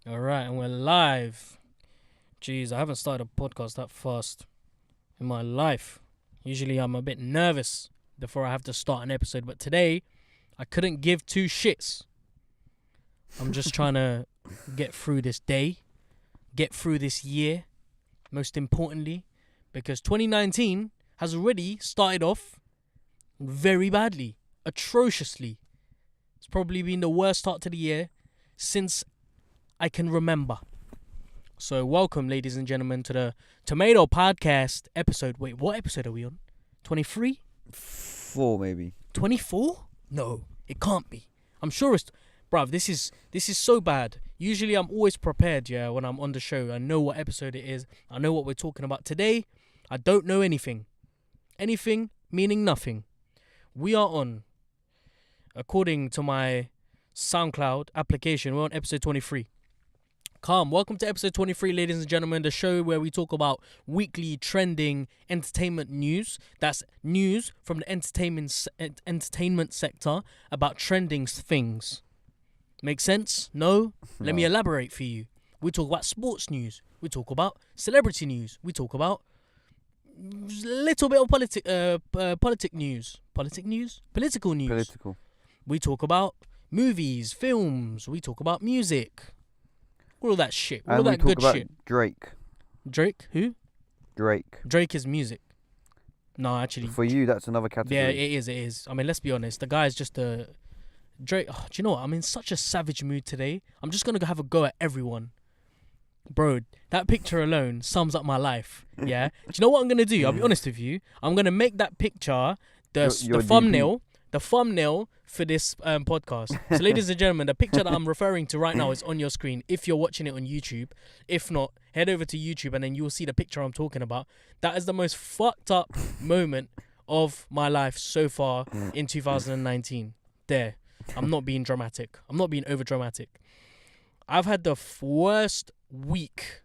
All right, and we're live. Jeez, I haven't started a podcast that fast in my life. Usually I'm a bit nervous before I have to start an episode, but today I couldn't give two shits. I'm just trying to get through this day, get through this year, most importantly, because 2019 has already started off very badly, atrociously. It's probably been the worst start to the year since I can remember. So welcome, ladies and gentlemen, to the Tomato Podcast episode. Wait, what episode are we on? 23? 4 maybe. 24? No, it can't be. I'm sure it's... Bruv, this is so bad. Usually I'm always prepared, yeah, when I'm on the show. I know what episode it is. I know what we're talking about. Today, I don't know anything. Anything meaning nothing. We are on, according to my SoundCloud application, we're on episode 23. Welcome to episode 23, ladies and gentlemen, the show where we talk about weekly trending entertainment news. That's news from the entertainment sector about trending things. Make sense? No? Let me elaborate for you. We talk about sports news. We talk about celebrity news. We talk about little bit of political news. We talk about movies, films. We talk about music. All of that shit. All of that good shit. Drake. Drake? Who? Drake. Drake is music. No, actually. For you, that's another category. Yeah, it is. I mean, let's be honest. The guy is just a... Drake... Oh, do you know what? I'm in such a savage mood today. I'm just going to have a go at everyone. Bro, that picture alone sums up my life. Yeah? Do you know what I'm going to do? I'll be honest with you. I'm going to make that picture the thumbnail... The thumbnail for this podcast. So, ladies and gentlemen, the picture that I'm referring to right now is on your screen if you're watching it on YouTube. If not, head over to YouTube and then you'll see the picture I'm talking about. That is the most fucked up moment of my life so far in 2019. There. I'm not being dramatic. I'm not being over dramatic. I've had the worst week.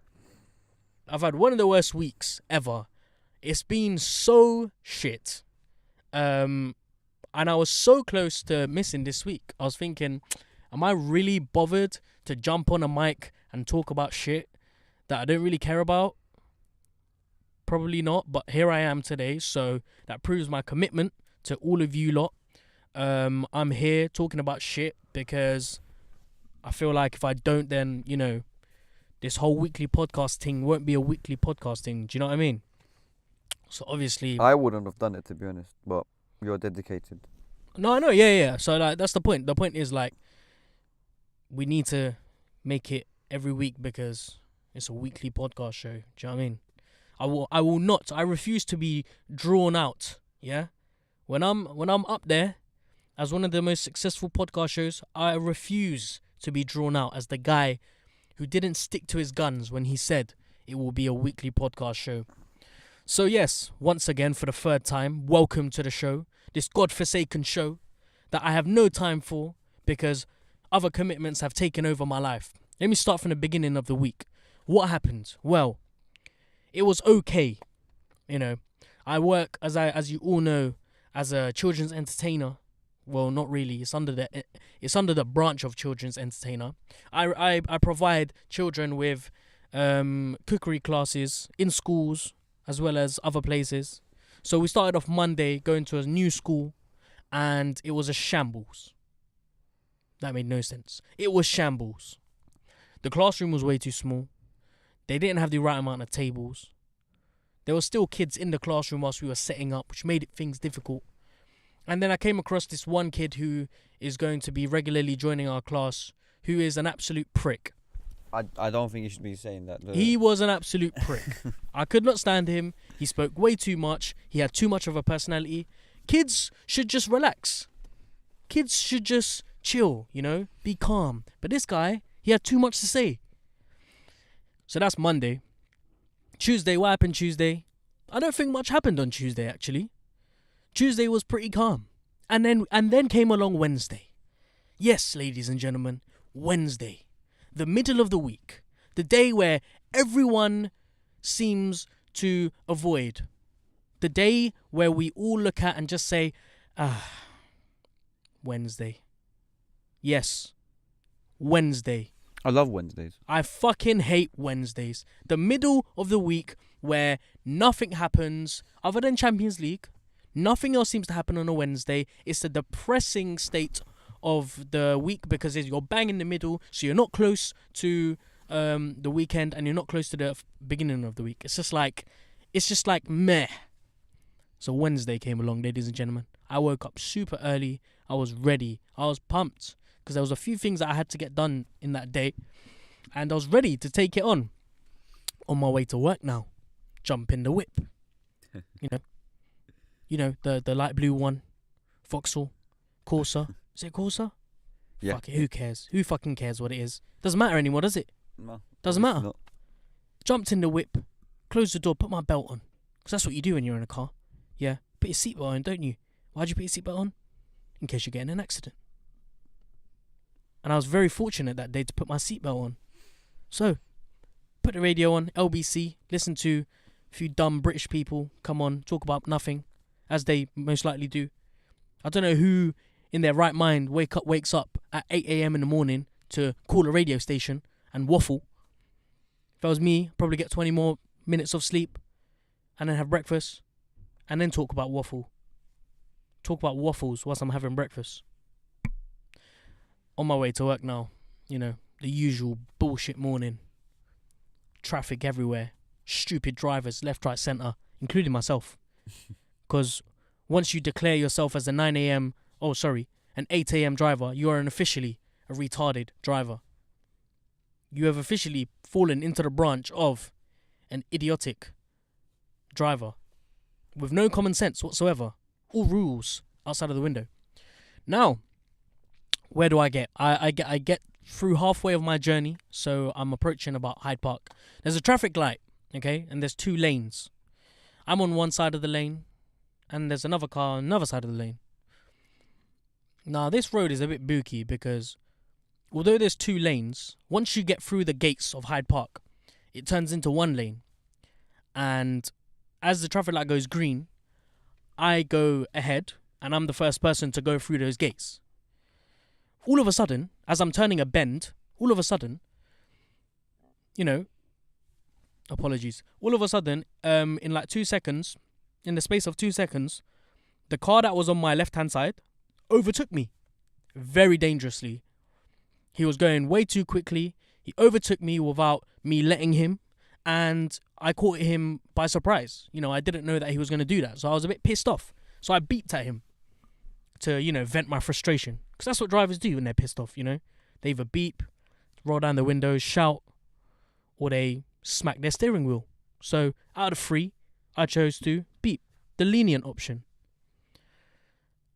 I've had one of the worst weeks ever. It's been so shit. And I was so close to missing this week. I was thinking, am I really bothered to jump on a mic and talk about shit that I don't really care about? Probably not, but here I am today, so that proves my commitment to all of you lot. I'm here talking about shit because I feel like if I don't, then, you know, this whole weekly podcasting won't be a weekly podcasting. Do you know what I mean? So obviously... I wouldn't have done it, to be honest, but... You're dedicated. No, I know, yeah. So like, that's the point. The point is like, we need to make it every week because it's a weekly podcast show. Do you know what I mean? I will not. I refuse to be drawn out. Yeah, when I'm up there as one of the most successful podcast shows, I refuse to be drawn out as the guy who didn't stick to his guns when he said it will be a weekly podcast show. So yes, once again, for the third time, welcome to the show. This godforsaken show that I have no time for because other commitments have taken over my life. Let me start from the beginning of the week. What happened? Well, it was okay. You know, I work, as you all know, as a children's entertainer. Well, not really. It's under the branch of children's entertainer. I provide children with cookery classes in schools, as well as other places. So we started off Monday going to a new school and it was a shambles. That made no sense. It was shambles. The classroom was way too small. They didn't have the right amount of tables. There were still kids in the classroom whilst we were setting up, which made things difficult. And then I came across this one kid who is going to be regularly joining our class, who is an absolute prick. I don't think you should be saying that. He was an absolute prick. I could not stand him. He spoke way too much. He had too much of a personality. Kids should just relax. Kids should just chill, you know, be calm. But this guy, he had too much to say. So that's Monday. Tuesday, what happened Tuesday? I don't think much happened on Tuesday, actually. Tuesday was pretty calm. And then came along Wednesday. Yes, ladies and gentlemen, Wednesday. The middle of the week, the day where everyone seems to avoid, the day where we all look at and just say, Wednesday. Yes, Wednesday. I love Wednesdays. I fucking hate Wednesdays. The middle of the week where nothing happens other than Champions League. Nothing else seems to happen on a Wednesday. It's the depressing state of the week because you're bang in the middle, so you're not close to the weekend and you're not close to the beginning of the week. It's just like meh. So Wednesday came along, ladies and gentlemen. I woke up super early. I was ready. I was pumped because there was a few things that I had to get done in that day, and I was ready to take it on. On my way to work now, jump in the whip. You know the light blue one, Vauxhall, Corsa. Is it Corsa? Yeah. Fuck it, who cares? Who fucking cares what it is? Doesn't matter anymore, does it? No, Doesn't matter. not. Jumped in the whip, closed the door, put my belt on. Because that's what you do when you're in a car. Yeah, put your seatbelt on, don't you? Why'd you put your seatbelt on? In case you get in an accident. And I was very fortunate that day to put my seatbelt on. So, put the radio on, LBC, listen to a few dumb British people come on, talk about nothing, as they most likely do. I don't know who in their right mind wakes up at 8 a.m. in the morning to call a radio station and waffle. If that was me, I'd probably get 20 more minutes of sleep and then have breakfast and then talk about waffles whilst I'm having breakfast. On my way to work now, the usual bullshit morning. Traffic everywhere. Stupid drivers, left, right, centre, including myself. Because once you declare yourself as an 8 a.m. driver, you are officially a retarded driver. You have officially fallen into the branch of an idiotic driver with no common sense whatsoever. All rules outside of the window. Now, where do I get? I get through halfway of my journey, so I'm approaching about Hyde Park. There's a traffic light, okay, and there's 2 lanes. I'm on one side of the lane, and there's another car on another side of the lane. Now, this road is a bit booky because although there's 2 lanes, once you get through the gates of Hyde Park, it turns into 1 lane. And as the traffic light goes green, I go ahead, and I'm the first person to go through those gates. All of a sudden, as I'm turning a bend, apologies. All of a sudden, in like 2 seconds, in the space of 2 seconds, the car that was on my left-hand side overtook me very dangerously. He was going way too quickly. He overtook me without me letting him, and I caught him by surprise. I didn't know that he was going to do that, so I was a bit pissed off. So I beeped at him to, vent my frustration. Because that's what drivers do when they're pissed off, They either beep, roll down the windows, shout, or they smack their steering wheel. So out of 3, I chose to beep, the lenient option.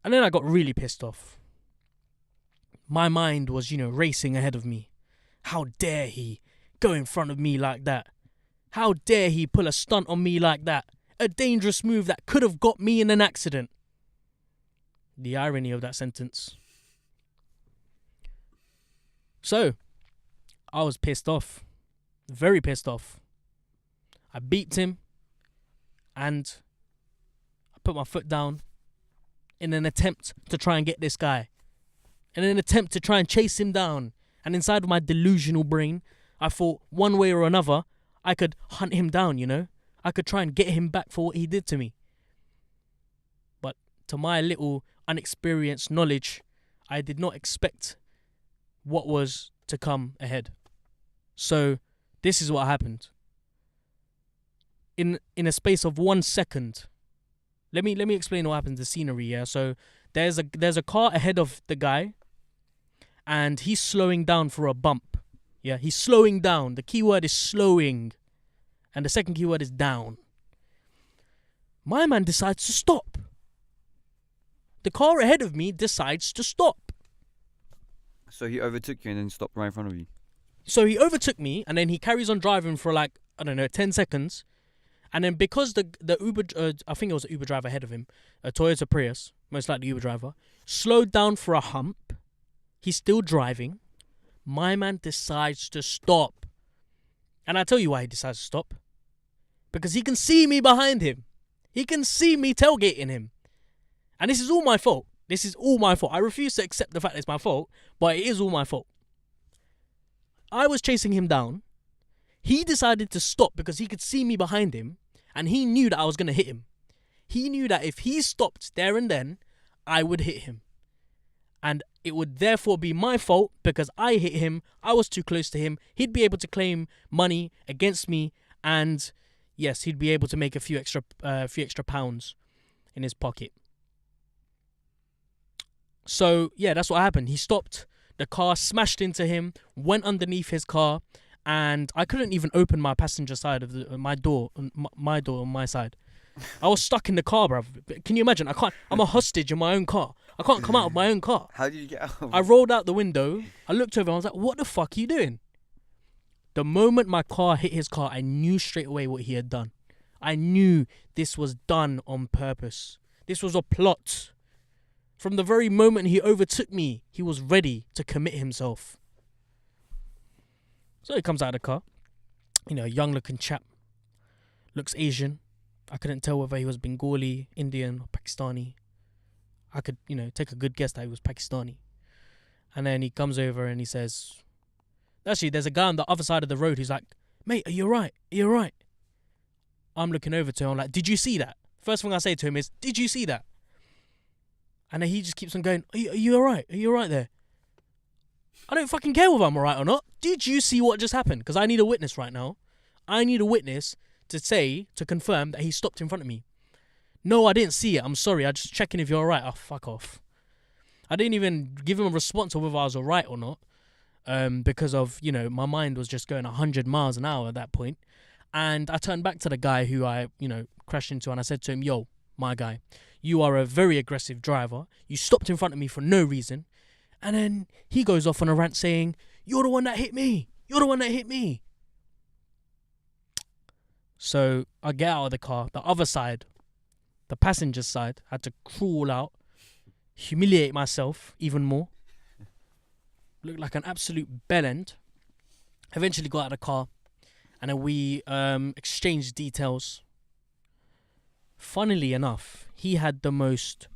And then I got really pissed off. My mind was, racing ahead of me. How dare he go in front of me like that? How dare he pull a stunt on me like that? A dangerous move that could have got me in an accident. The irony of that sentence. So, I was pissed off. Very pissed off. I beeped him and I put my foot down in an attempt to try and get this guy. In an attempt to try and chase him down. And inside of my delusional brain, I thought one way or another, I could hunt him down, I could try and get him back for what he did to me. But to my little unexperienced knowledge, I did not expect what was to come ahead. So this is what happened. In a space of 1 second, let me explain what happened. The scenery, yeah. So there's a car ahead of the guy, and he's slowing down for a bump. Yeah, he's slowing down. The keyword is slowing, and the second keyword is down. My man decides to stop. The car ahead of me decides to stop. So he overtook you and then stopped right in front of you. So he overtook me, and then he carries on driving for 10 seconds. And then because the Uber, I think it was an Uber driver ahead of him, a Toyota Prius, most likely Uber driver, slowed down for a hump. He's still driving. My man decides to stop. And I tell you why he decides to stop. Because he can see me behind him. He can see me tailgating him. And this is all my fault. I refuse to accept the fact that it's my fault, but it is all my fault. I was chasing him down. He decided to stop because he could see me behind him, and he knew that I was going to hit him. He knew that if he stopped there and then, I would hit him. And it would therefore be my fault because I hit him. I was too close to him. He'd be able to claim money against me, and yes, he'd be able to make a few extra pounds in his pocket. So yeah, that's what happened. He stopped. The car smashed into him, went underneath his car, and I couldn't even open my passenger side of my door on my side. I was stuck in the car, bruv. Can you imagine? I'm a hostage in my own car. I can't come out of my own car. How did you get out? I rolled out the window. I looked over. I was like, "What the fuck are you doing?" The moment my car hit his car, I knew straight away what he had done. I knew this was done on purpose. This was a plot. From the very moment he overtook me, he was ready to commit himself. So he comes out of the car. You know, young-looking chap. Looks Asian. I couldn't tell whether he was Bengali, Indian, or Pakistani. I could, take a good guess that he was Pakistani. And then he comes over and he says, actually, there's a guy on the other side of the road who's like, "Mate, are you alright? Are you alright?" I'm looking over to him, I'm like, "Did you see that?" First thing I say to him is, "Did you see that?" And then he just keeps on going, Are you alright? Are you alright there? I don't fucking care whether I'm alright or not. Did you see what just happened? Because I need a witness right now. I need a witness to confirm that he stopped in front of me. "No, I didn't see it. I'm sorry. I'm just checking if you're alright." Oh, fuck off. I didn't even give him a response of whether I was alright or not. Because of, my mind was just going 100 miles an hour at that point. And I turned back to the guy who I, crashed into, and I said to him, "Yo, my guy, you are a very aggressive driver. You stopped in front of me for no reason." And then he goes off on a rant saying, "You're the one that hit me. You're the one that hit me." So I get out of the car. The other side, the passenger side, had to crawl out, humiliate myself even more. Looked like an absolute bellend. Eventually got out of the car, and then we exchanged details. Funnily enough, he had the most,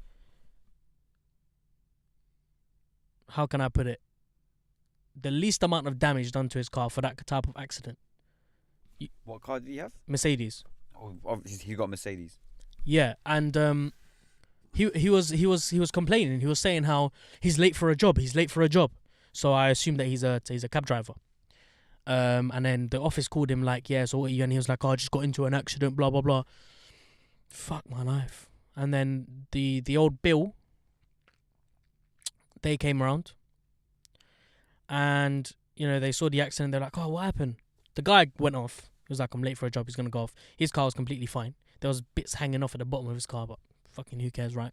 how can I put it, the least amount of damage done to his car for that type of accident. What car did he have? Mercedes. Oh, obviously he got Mercedes. Yeah, and he was complaining. He was saying how he's late for a job. He's late for a job. So I assumed that he's a cab driver. And then the office called him like, "Yeah, so what are you?" And he was like, "Oh, I just got into an accident, blah blah blah." Fuck my life. And then the old Bill, they came around, and they saw the accident. They're like, "Oh, what happened?" The guy went off. He was like, "I'm late for a job. He's gonna go off." His car was completely fine. There was bits hanging off at the bottom of his car, but fucking who cares, right?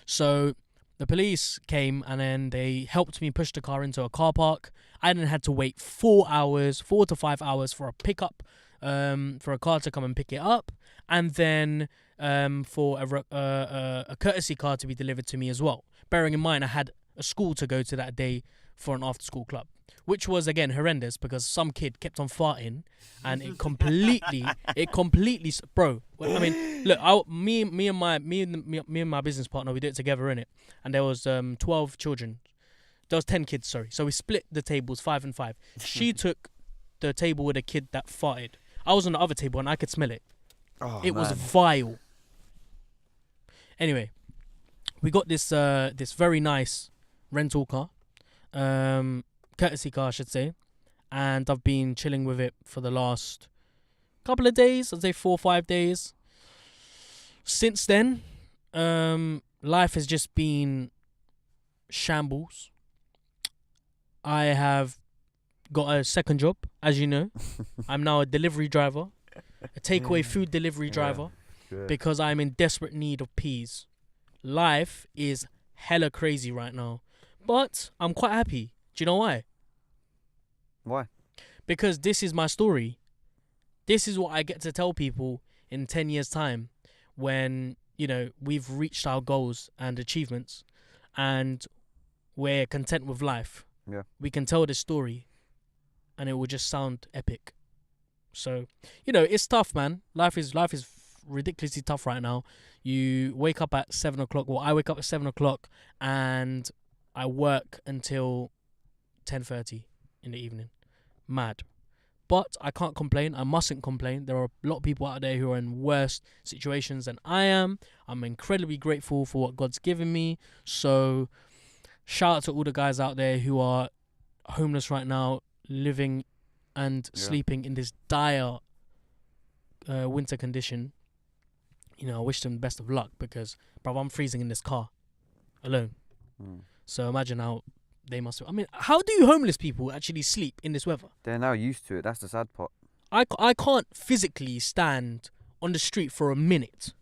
So the police came, and then they helped me push the car into a car park. I then had to wait 4 to 5 hours for a pickup, for a car to come and pick it up, and then for a courtesy car to be delivered to me as well. Bearing in mind, I had a school to go to that day for an after-school club, which was again horrendous because some kid kept on farting, and it completely, bro. I mean, look, me and my business partner, we did it together, innit? And there was 12 children. There was 10 kids, sorry. So we split the tables 5 and 5. She took the table with a kid that farted. I was on the other table and I could smell it. Oh, it was vile. Anyway, we got this very nice rental car, courtesy car, I should say, and I've been chilling with it for the last couple of days. I'd say 4 or 5 days. Since then, life has just been shambles. I have got a second job, as you know. I'm now a delivery driver, a takeaway food delivery driver, because I'm in desperate need of peas. Life is hella crazy right now, but I'm quite happy. Do you know why? Why? Because this is my story. This is what I get to tell people in 10 years' time when, we've reached our goals and achievements and we're content with life. Yeah. We can tell this story and it will just sound epic. So, it's tough, man. Life is ridiculously tough right now. You wake up at 7 o'clock. Well, I wake up at 7 o'clock and I work until 10:30 in the evening. mad. But I can't complain. I mustn't complain. There are a lot of people out there who are in worse situations than I am. I'm incredibly grateful for what God's given me. So shout out to all the guys out there who are homeless right now, living and sleeping in this dire winter condition. You know, I wish them the best of luck because, bro, I'm freezing in this car alone. So imagine how they must. I mean, how do homeless people actually sleep in this weather? They're now used to it. That's the sad part. I can't physically stand on the street for a minute.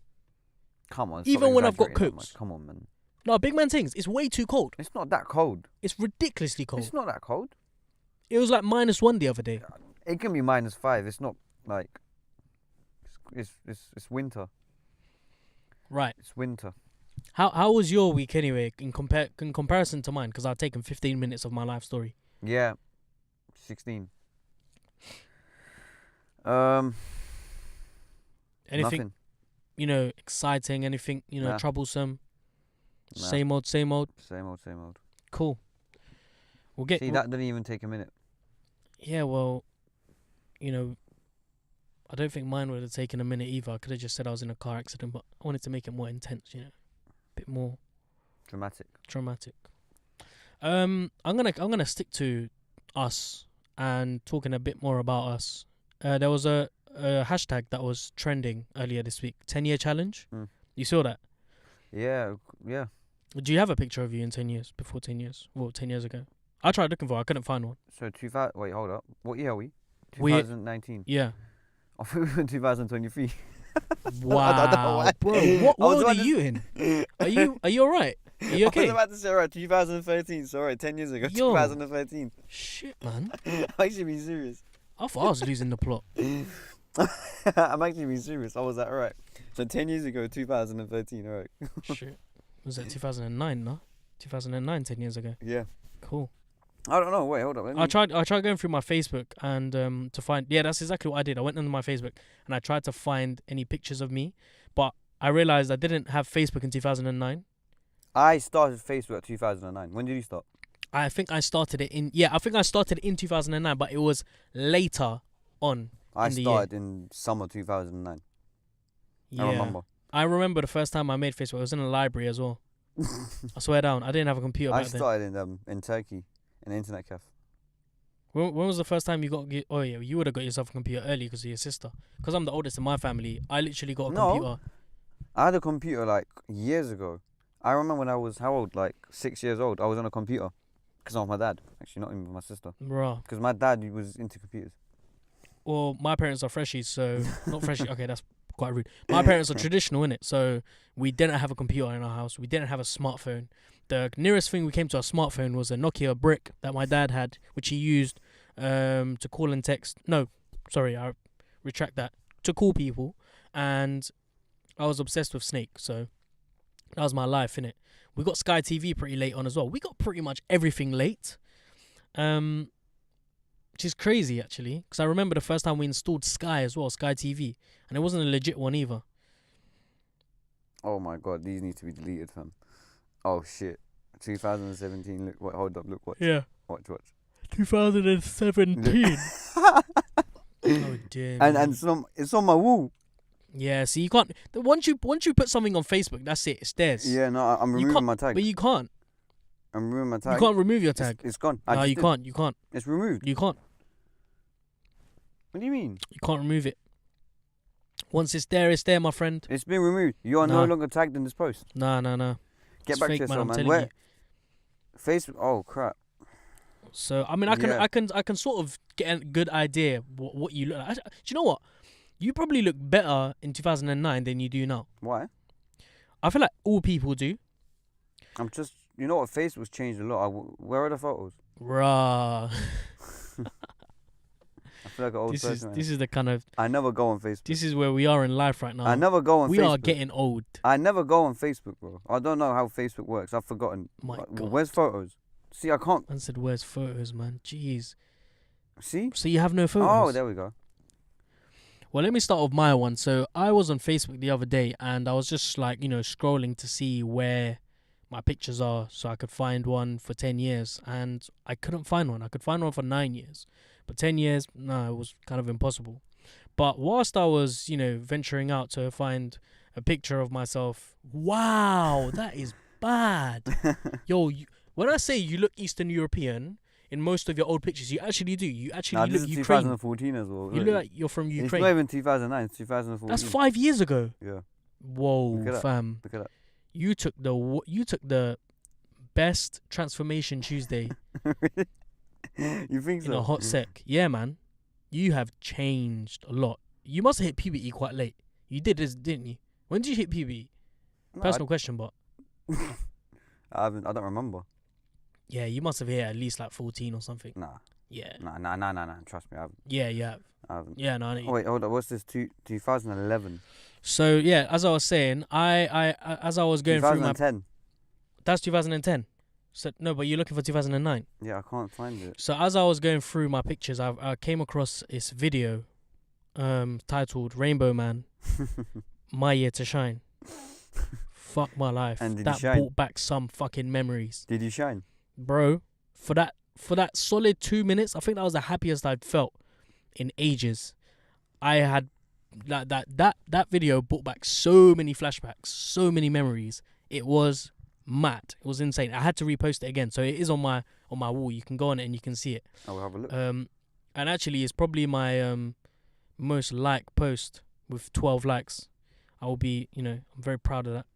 Come on. Even when I've got coats. Come on, man. No, big man things. It's way too cold. It's not that cold. It's ridiculously cold. It's not that cold. It was like -1 the other day. It can be -5. It's not like it's winter. Right. It's winter. How was your week anyway in comparison to mine? Because I've taken 15 minutes of my life story. Yeah, 16. Anything, Nothing. you know, exciting? Anything, you know, Nah. troublesome? Nah. Same old, same old. Same old. Cool. We'll get. See, that didn't even take a minute. Yeah, well, you know, I don't think mine would have taken a minute either. I could have just said I was in a car accident, but I wanted to make it more intense, you know, a bit more Dramatic. I'm gonna stick to us and talking a bit more about us. There was a hashtag that was trending earlier this week, 10-year challenge. You saw that? Yeah. Do you have a picture of you in 10 years, before 10 years? Well, 10 years ago. I tried looking for it. I couldn't find one. So, wait, hold up. What year are we? We- 2019. Yeah. I think we were in 2023. Wow. I don't know why. Bro, what I was world are about to- you in? Are you alright? Are you I okay? was about to say, right, 2013. Sorry, 10 years ago. Yo. 2013. Shit, man. I'm actually being serious. I thought I was losing the plot. I'm actually being serious. I was that right. So 10 years ago, 2013. All right. Shit. Was that 2009, no? 2009, 10 years ago. Yeah. Cool. I don't know. Wait, hold up. I tried going through my Facebook and to find. Yeah, that's exactly what I did. I went into my Facebook and I tried to find any pictures of me, but I realized I didn't have Facebook in 2009. I started Facebook at 2009. When did you start? I think I started it in. Yeah, I think I started in 2009, but it was later on. I in the started in summer 2009. Yeah. I remember. I remember the first time I made Facebook. It was in a library as well. I swear down. I didn't have a computer I back then. started in Turkey, in an internet cafe. When was the first time you got? Oh yeah, you would have got yourself a computer early because of your sister. Because I'm the oldest in my family. I literally got a computer. I had a computer like years ago. I remember when I was, how old? Like 6 years old. I was on a computer. Because of my dad. Actually, not even with my sister. Bruh. Because my dad, he was into computers. Well, my parents are freshies, so not freshies. Okay, that's quite rude. My parents are traditional, innit? So we didn't have a computer in our house. We didn't have a smartphone. The nearest thing we came to a smartphone was a Nokia brick that my dad had, which he used to call and text. No, sorry, I retract that. To call people, and I was obsessed with Snake, so that was my life, innit? We got Sky TV pretty late on as well. We got pretty much everything late. Which is crazy, actually, because I remember the first time we installed Sky as well, Sky TV, and it wasn't a legit one either. Oh my god, these need to be deleted, fam. Oh shit. 2017, look, what, hold up, look, watch. Yeah. Watch. 2017. Oh, dear. And it's on my wall. Yeah, see, you can't. Once you put something on Facebook, that's it. It's theirs. Yeah, no, I'm removing my tag. But you can't. I'm removing my tag. You can't remove your tag. It's gone. No, you can't. You can't. It's removed. You can't. What do you mean? You can't remove it. Once it's there, my friend. It's been removed. You are no longer tagged in this post. Nah. Get It's back fake, to yourself, I'm man. telling Where? you. Facebook. Oh crap. So I mean, I can sort of get a good idea what you look like. Do you know what? You probably look better in 2009 than you do now. Why? I feel like all people do. I'm just. You know what? Facebook's changed a lot. Where are the photos? Rah. I feel like an old person. right This is the kind of. now. I never go on Facebook. This is where we are in life right now. I never go on Facebook. We are getting old. I never go on Facebook, bro. I don't know how Facebook works. I've forgotten. My Like, God. where's photos? See, I can't. Man said, "Where's photos, man? Jeez." See? So you have no photos. Oh, there we go. Well, let me start with my one. So I was on Facebook the other day, and I was just like, scrolling to see where my pictures are, so I could find one for 10 years, and I couldn't find one. I could find one for 9 years, But 10 years, no, it was kind of impossible. But whilst I was, venturing out to find a picture of myself, wow, that is bad. Yo, when I say you look Eastern European in most of your old pictures, you actually do. You actually this look is Ukraine. 2014 as well. You look like you're from It's Ukraine. not even 2009. It's 2014. That's 5 years ago. Yeah. Look Whoa, at that. fam. Look at that. You took the best transformation Tuesday You think in so? a hot sec. Yeah, man. You have changed a lot. You must have hit puberty quite late. You did this, didn't you? When did you hit puberty? No, Personal question, but I don't remember. yeah, you must have hit at least like 14 or something. Nah. Yeah. Nah. Trust me, I haven't. Yeah, you have. I haven't. Yeah, no. Oh, wait, hold on. What's this? 2011. So yeah, as I was saying, I as I was going through my 2010. that's 2010. So no, but you're looking for 2009. Yeah, I can't find it. So as I was going through my pictures, I came across this video, titled "Rainbow Man, My Year to Shine." Fuck my life. And did you that shine? brought back some fucking memories, Did you shine? bro. For that solid 2 minutes, I think that was the happiest I'd felt in ages. I had that video brought back so many flashbacks, so many memories. It was mad. It was insane. I had to repost it again, so it is on my wall. You can go on it and you can see it. I will have a look. And actually, it's probably my most liked post with 12 likes. I will be, I'm very proud of that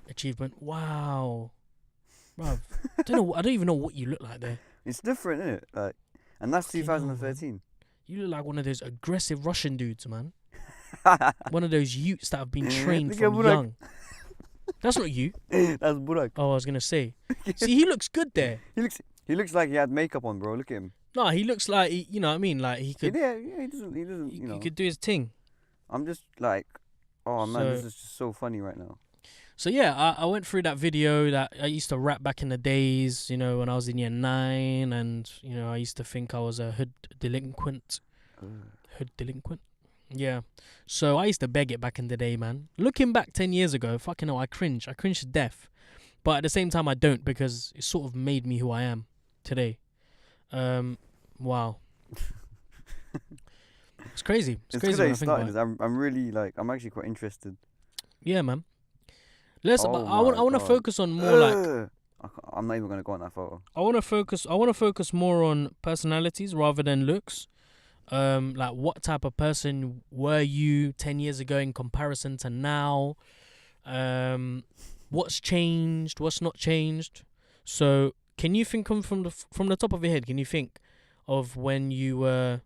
achievement. Wow, bruv. I don't even know what you look like there. It's different, isn't it? Like, and that's Fucking hell, 2013. You look like one of those aggressive Russian dudes, man. One of those youths that have been trained Look at from Burak. young. That's not you. That's Burak. Oh, I was gonna say. See, he looks good there. He looks like he had makeup on, bro. Look at him. No, he looks like you know what I mean. Like he could. Yeah, he doesn't. He could do his thing. I'm just like, oh man, So- this is just so funny right now. So yeah, I went through that video that I used to rap back in the days, when I was in year 9, and I used to think I was a hood delinquent. Hood delinquent? Yeah. So I used to beg it back in the day, man. Looking back 10 years ago, fucking hell, I cringe. I cringe to death. But at the same time, I don't, because it sort of made me who I am today. Wow. It's crazy. It's It's crazy good when that I it think about started. it. I'm really like, I'm actually quite interested. Yeah, man. But Oh I want my to God. focus on more like I'm not even gonna go on that photo. I want to focus more on personalities rather than looks. Like what type of person were you 10 years ago in comparison to now? What's changed? What's not changed? So, can you think of from the top of your head? Can you think of when you were?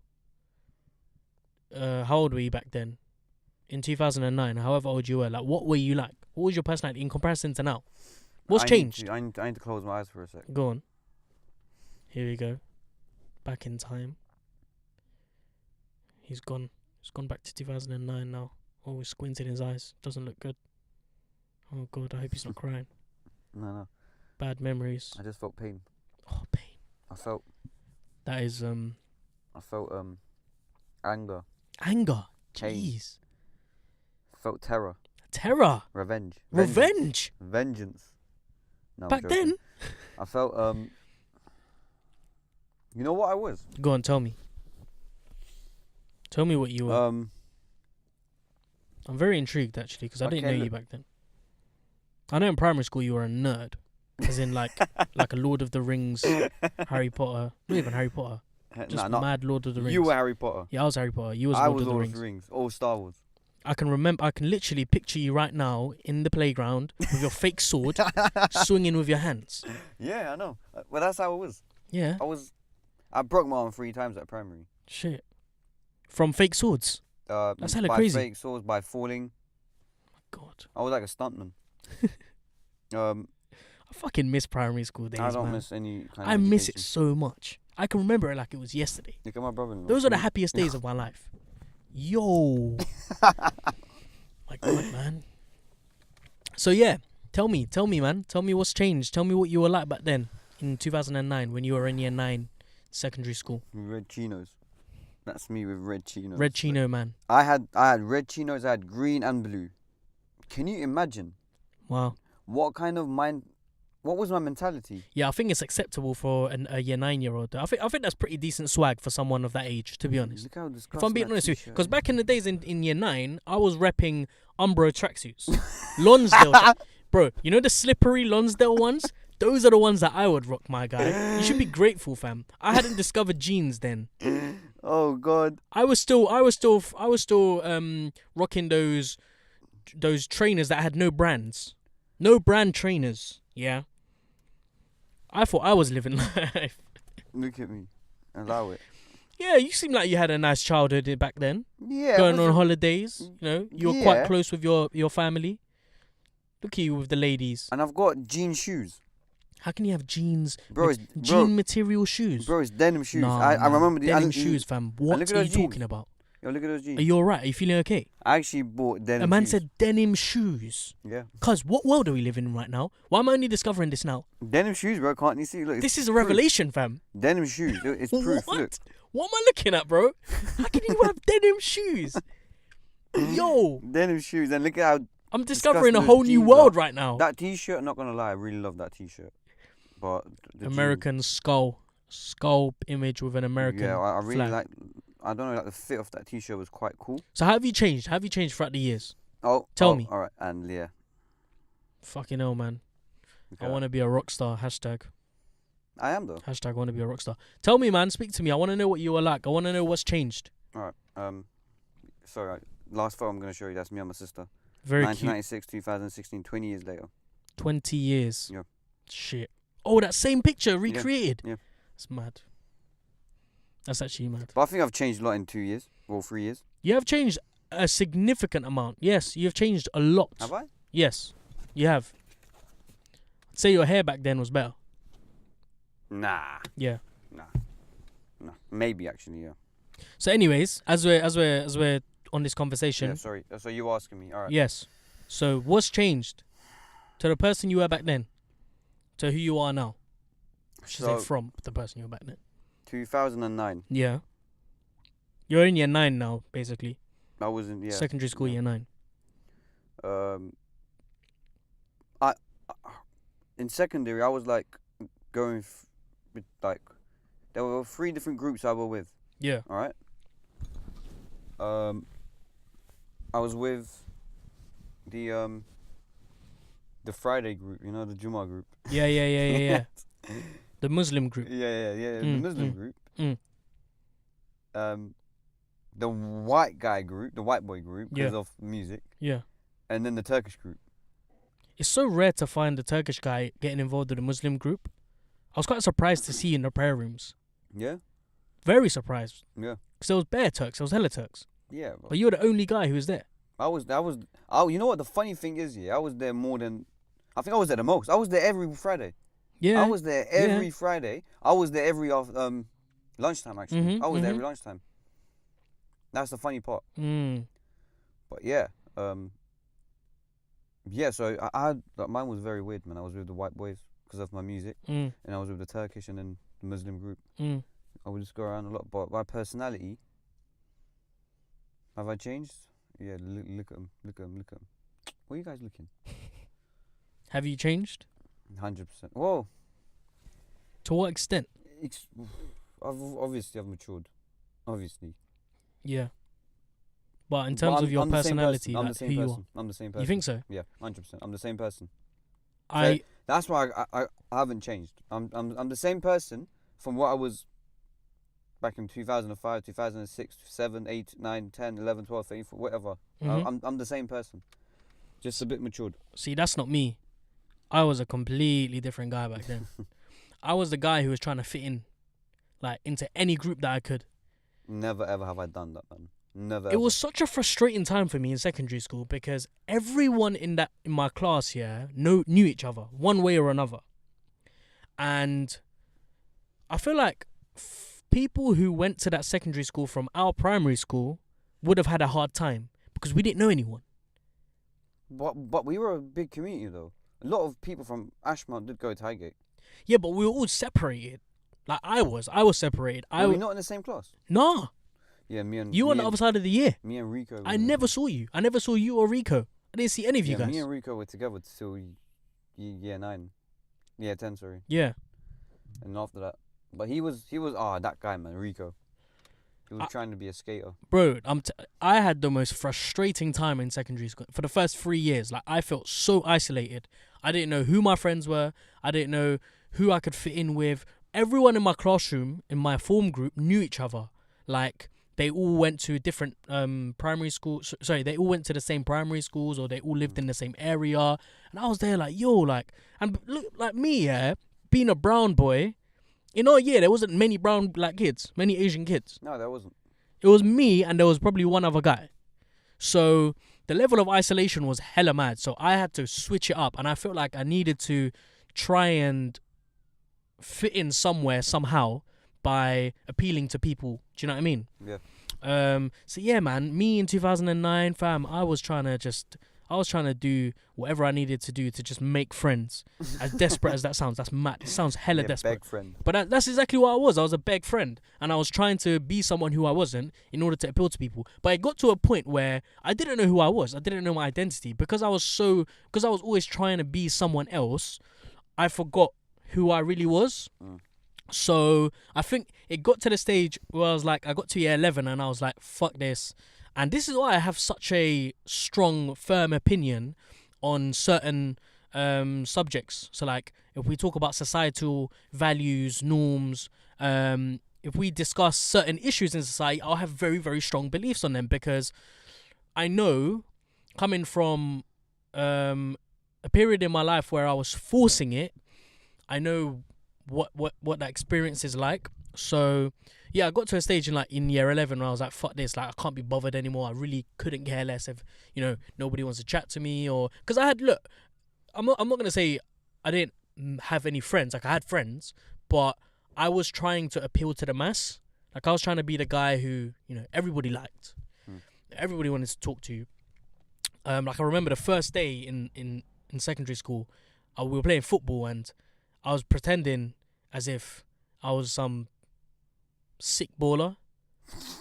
How old were you back then? In 2009, however old you were, like what were you like? What was your personality in comparison to now? What's changed? I need to close my eyes for a sec. Go on. Here we go. Back in time. He's gone. He's gone back to 2009 now. Oh, he's squinting his eyes. Doesn't look good. Oh God, I hope he's not crying. No. Bad memories. I just felt pain. Oh, pain. I felt anger. Anger. Pain. Jeez. Felt terror. Terror. Revenge. Vengeance. No, I'm Back joking. then. I felt you know what I was? Go on, tell me. Tell me what you were. Um I'm very intrigued actually because I didn't okay, know you look. back then. I know in primary school you were a nerd, as in like a Lord of the Rings, Harry Potter. Not even Harry Potter. Just mad Lord of the Rings. You were Harry Potter. Yeah, I was Harry Potter. You was I Lord was of the Lord Rings. of the Rings. All Star Wars. I can literally picture you right now in the playground with your fake sword, swinging with your hands. Yeah, I know. Well, that's how it was. Yeah. I broke my arm 3 times at primary. Shit. From fake swords. That's hella by crazy. fake swords, by falling. God. I was like a stuntman. I fucking miss primary school days, I don't man. miss any kind I of miss it education. so much. I can remember it like it was yesterday. Look at my brother-in-law. Those are the happiest days of my life. Yo. My God, man. So yeah, tell me, man. Tell me what's changed. Tell me what you were like back then in 2009 when you were in year 9, secondary school. Red chinos. That's me with red chinos. Red chino, man. I had red chinos. I had green and blue. Can you imagine Wow. what kind of mind what was my mentality? Yeah, I think it's acceptable for a year 9-year-old. I think that's pretty decent swag for someone of that age, to be honest. Look how If disgusting I'm being that honest with you, t-shirt because is. back in the days in year 9, I was repping Umbro tracksuits, Lonsdale, bro. You know the slippery Lonsdale ones? Those are the ones that I would rock, my guy. You should be grateful, fam. I hadn't discovered jeans then. Oh God. I was still rocking those trainers that had no brands, no brand trainers. Yeah, I thought I was living life. Look at me. Allow it. Yeah, you seem like you had a nice childhood back then. Yeah. Going on holidays, you know, you were quite Yeah. close with your family. Look at you with the ladies. And I've got jean shoes. How can you have jeans, Bro, jean material shoes? Bro, it's denim shoes. Nah, I remember the denim shoes, fam. What look at are you those jeans. talking about? Yo, look at those jeans. Are you alright? Are you feeling okay? I actually bought denim A man shoes. said denim shoes. Yeah. Cuz, what world are we living in right now? Why am I only discovering this now? Denim shoes, bro. Can't you see? Look, This is a proof. revelation, fam. Denim shoes. Look, it's proof. What? Look. What am I looking at, bro? How can you have denim shoes? Yo, Denim shoes. And look at how I'm discovering a those whole new jeans world are. right now. that t-shirt, not going to lie, I really love that t-shirt. But the American skull image with an jeans, American yeah, I really flag. like, I don't know, like the fit of that t-shirt was quite cool. So how have you changed? How have you changed throughout the years? Tell me. All right, and yeah. Fucking hell, man. Okay. I want to be a rock star. Hashtag. I am though. Hashtag want to be a rock star. Tell me, man. Speak to me. I want to know what you were like. I want to know what's changed. All right. Sorry. Last photo I'm going to show you, that's me and my sister. Very cute. 1996, 2016, 20 years later. 20 years. Yeah. Shit. Oh, that same picture recreated. yeah. It's mad. That's actually mad. But I think I've changed a lot in 2 years, or 3 years. You have changed a significant amount. Yes, you have changed a lot. Have I? Yes, you have. I'd say your hair back then was better. Nah. Yeah. Nah. Maybe actually, yeah. So, anyways, as we're on this conversation, Yeah, sorry. So you asking me? All right. yes. So, what's changed to the person you were back then, to who you are now? I should So say from the person you were back then. 2009. Yeah. You're in year 9 now, basically. I was in Secondary school, yeah. year 9. I in secondary I was like going with like there were 3 different groups I were with. Yeah. All right. I was with the Friday group, you know, the Juma group. Yeah. The Muslim group. Yeah. The Muslim group. Mm. The white guy group, the white boy group, because Yeah. of music, Yeah. and then the Turkish group. It's so rare to find the Turkish guy getting involved with the Muslim group. I was quite surprised to see in the prayer rooms. Yeah. Very surprised. Yeah. Because there was bare Turks, there was hella Turks. Yeah. But you were the only guy who was there. You know what the funny thing is? Yeah, I was there more than. I think I was there the most. I was there every Friday. Yeah. I was there every Friday. I was there every lunchtime actually. Mhm, I was there mhm. every lunchtime. That's the funny part. Mm. But yeah, yeah. So I had like, mine was very weird, man. I was with the white boys because of my music, Mm. and I was with the Turkish and then the Muslim group. Mm. I would just go around a lot. But my personality, have I changed? Yeah. Look at them. Look at them. Look at them. What are you guys looking? Have you changed? 100%. Whoa. To what extent? Obviously I've matured. Obviously. Yeah. But in terms of your I'm the same personality, person. I'm like the same who you person. I'm the same person. You think so? Yeah, 100%. I'm the same person. I That's why I haven't changed. I'm the same person from what I was back in 2005, 2006, 7, 8, 9, 10, 11, 12, 13, whatever. Mhm. I'm the same person. Just a bit matured. see that's not me. I was a completely different guy back then. I was the guy who was trying to fit in, like into any group that I could. Never ever have I done that, man. Never. It was such a frustrating time for me in secondary school because everyone in my class here knew each other one way or another, and I feel like people who went to that secondary school from our primary school would have had a hard time because we didn't know anyone. But we were a big community though. A lot of people from Ashmount did go to Highgate. Yeah, but we were all separated. Like I was separated. Were we not in the same class? Nah. Yeah, me and You me on the and- other side of the year. Me and Rico. I never saw you. I never saw you or Rico. I didn't see any of you Yeah, guys. me and Rico were together till year 9. Yeah, 10, sorry. Yeah. And after that, but he was that guy, man, Rico. He was trying to be a skater. Bro, I had the most frustrating time in secondary school for the first 3 years. Like, I felt so isolated. I didn't know who my friends were. I didn't know who I could fit in with. Everyone in my classroom, in my form group, knew each other. Like, they all went to different primary schools. Sorry, they all went to the same primary schools, or they all lived in the same area. And I was there like, yo, like, and look, like me, yeah, being a brown boy. In our year, there wasn't many brown black kids, many Asian kids. No, there wasn't. It was me, and there was probably one other guy. So the level of isolation was hella mad. So I had to switch it up, and I felt like I needed to try and fit in somewhere, somehow, by appealing to people. Do you know what I mean? Yeah. So yeah, man, me in 2009, fam, I was trying to do whatever I needed to do to just make friends. As desperate as that sounds, that's mad. It sounds hella desperate. Beg friend. But that's exactly what I was. I was a beg friend, and I was trying to be someone who I wasn't in order to appeal to people. But it got to a point where I didn't know who I was. I didn't know my identity because I was always trying to be someone else. I forgot who I really was. So I think it got to the stage where I was like, I got to year 11 and I was like, fuck this. And this is why I have such a strong, firm opinion on certain subjects. So like, if we talk about societal values, norms, if we discuss certain issues in society, I'll have very, very strong beliefs on them, because I know, coming from a period in my life where I was forcing it, I know what that experience is like. So yeah, I got to a stage in year 11 where I was like, fuck this, like, I can't be bothered anymore. I really couldn't care less if, nobody wants to chat to me, or because I'm not gonna say I didn't have any friends. Like, I had friends, but I was trying to appeal to the mass. Like, I was trying to be the guy who everybody liked, everybody wanted to talk to. Like, I remember the first day in secondary school, we were playing football, and I was pretending as if I was some sick baller.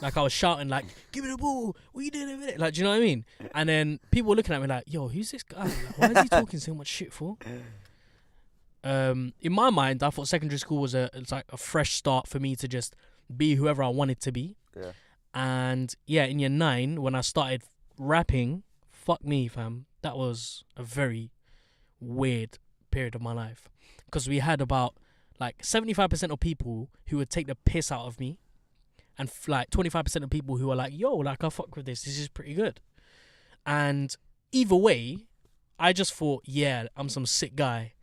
Like, I was shouting, like, give me the ball, what you doing with it? Like, do you know what I mean? And then people were looking at me like, yo, who's this guy? Like, why is he talking so much shit for? In my mind, I thought secondary school was it's like a fresh start for me to just be whoever I wanted to be. Yeah. And yeah, in year 9, when I started rapping, fuck me, fam, that was a very weird period of my life. Because we had about like 75% of people who would take the piss out of me, and like 25% of people who are like, yo, like, I fuck with this is pretty good. And either way, I just thought, yeah, I'm some sick guy.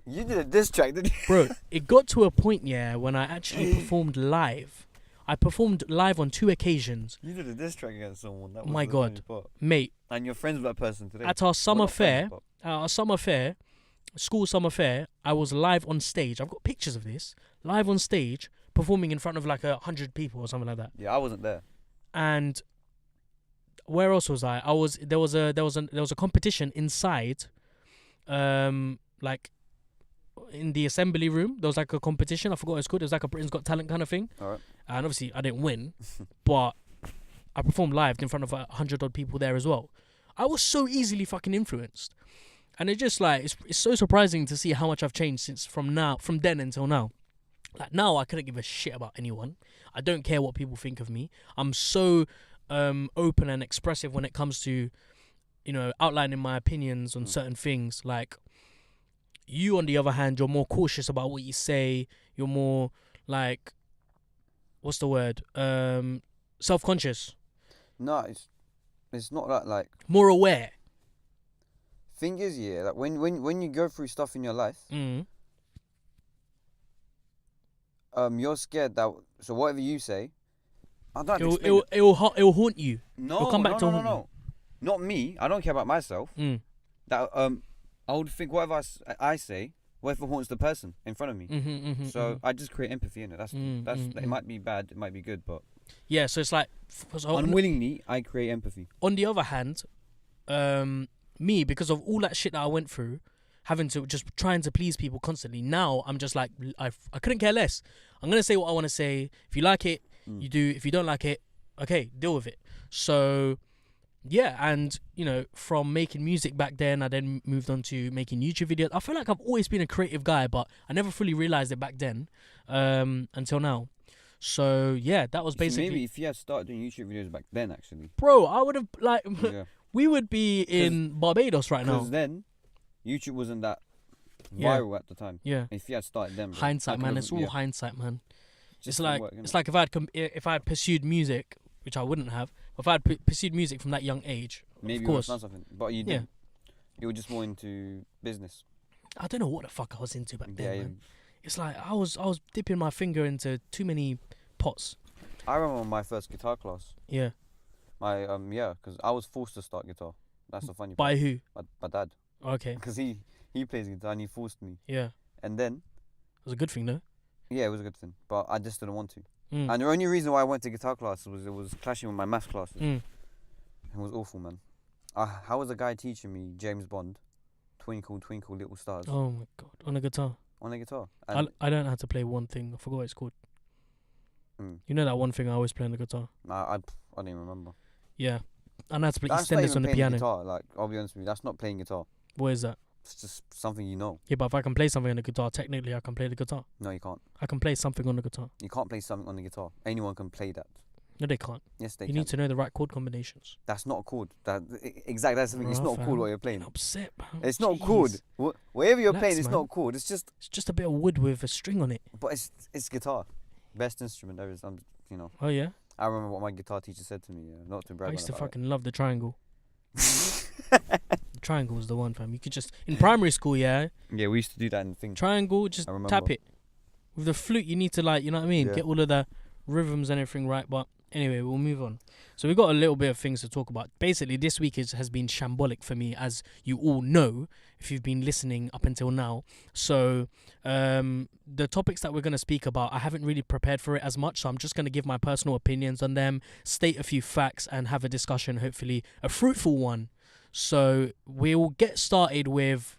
You did a diss track, didn't you? Bro, it got to a point, yeah, when I actually performed live. I performed live on 2 occasions. You did a diss track against someone. That Oh was my God, mate. And you're friends with that person today. At our summer fair, school summer fair, I was live on stage. I've got pictures of this. Live on stage, performing in front of like 100 people or something like that. Yeah, I wasn't there. And where else was I? There was a competition inside, like in the assembly room. There was like a competition. I forgot what it's called. It was like a Britain's Got Talent kind of thing. All right. And obviously I didn't win, but I performed live in front of 100 odd people there as well. I was so easily fucking influenced. And it just like, it's so surprising to see how much I've changed since from then until now. Like, now I couldn't give a shit about anyone. I don't care what people think of me. I'm so open and expressive when it comes to, outlining my opinions on certain things. Like, you, on the other hand, you're more cautious about what you say. You're more like, what's the word? Self-conscious. No, it's not that, like, more aware. Thing is, yeah, like when you go through stuff in your life, you're scared that, so whatever you say, I don't know. It'll haunt you. No, it'll come back to haunt you. Not me. I don't care about myself. That I would think whatever I say, whatever haunts the person in front of me. So I just create empathy in it. That's it might be bad, it might be good, but yeah. So it's like, unwillingly I create empathy. On the other hand, me, because of all that shit that I went through, having to just trying to please people constantly, now I'm just like, I couldn't care less. I'm gonna say what I want to say. If you like it, you do. If you don't like it, okay, deal with it. So yeah, and from making music back then, I then moved on to making YouTube videos. I feel like I've always been a creative guy, but I never fully realized it back then, until now. So yeah, that was basically. Maybe if you had started doing YouTube videos back then, actually, bro, I would have yeah. we would be in Barbados right now. Because then, YouTube wasn't that viral at the time. Yeah. If you had started them, hindsight, man. It's all hindsight, man. Just It's like if I had pursued music, which I wouldn't have. If I had pursued music from that young age, maybe of course. You would have done something, but you didn't. You were just more into business. I don't know what the fuck I was into back then, Yeah. man. It's like I was dipping my finger into too many pots. I remember my first guitar class. Yeah. Because I was forced to start guitar. That's the funny part. By who? My dad. Okay. Because he plays guitar and he forced me. Yeah. And then. It was a good thing, though. Yeah, it was a good thing, but I just didn't want to. Mm. And the only reason why I went to guitar class was it was clashing with my maths classes. Mm. It was awful, man. How was a guy teaching me James Bond, Twinkle Twinkle Little Stars? Oh my god, on a guitar. On a guitar. I don't know how to play one thing. I forgot what it's called. Mm. You know that one thing I always play on the guitar? I don't even remember. Yeah. I know how to play That's EastEnders on the piano. Guitar. Like, I'll be honest with you, that's not playing guitar. What is that? It's just something you know. Yeah, but if I can play something on the guitar, technically I can play the guitar. No, you can't. I can play something on the guitar. You can't play something on the guitar. Anyone can play that. No, they can't. Yes, they You can. need to know the right chord combinations. That's not a chord. Exactly, that's something. It's not a chord what you're playing. I'm upset, man. It's not a chord. Whatever you're Relax, playing, it's man. not a chord. It's just a bit of wood with a string on it. But it's guitar. Best instrument there is. Oh yeah. I remember what my guitar teacher said to me. Not to brag. I used to about fucking love the triangle. The triangle was the one, fam. You could just in primary school, yeah. Yeah, we used to do that in the thing. Triangle, just tap it. With the flute, you need to you know what I mean? Yeah. Get all of the rhythms and everything right. But anyway, we'll move on. So we've got a little bit of things to talk about. Basically, this week has been shambolic for me, as you all know, if you've been listening up until now. So the topics that we're going to speak about, I haven't really prepared for it as much. So I'm just going to give my personal opinions on them, state a few facts, and have a discussion, hopefully a fruitful one. So we'll get started with,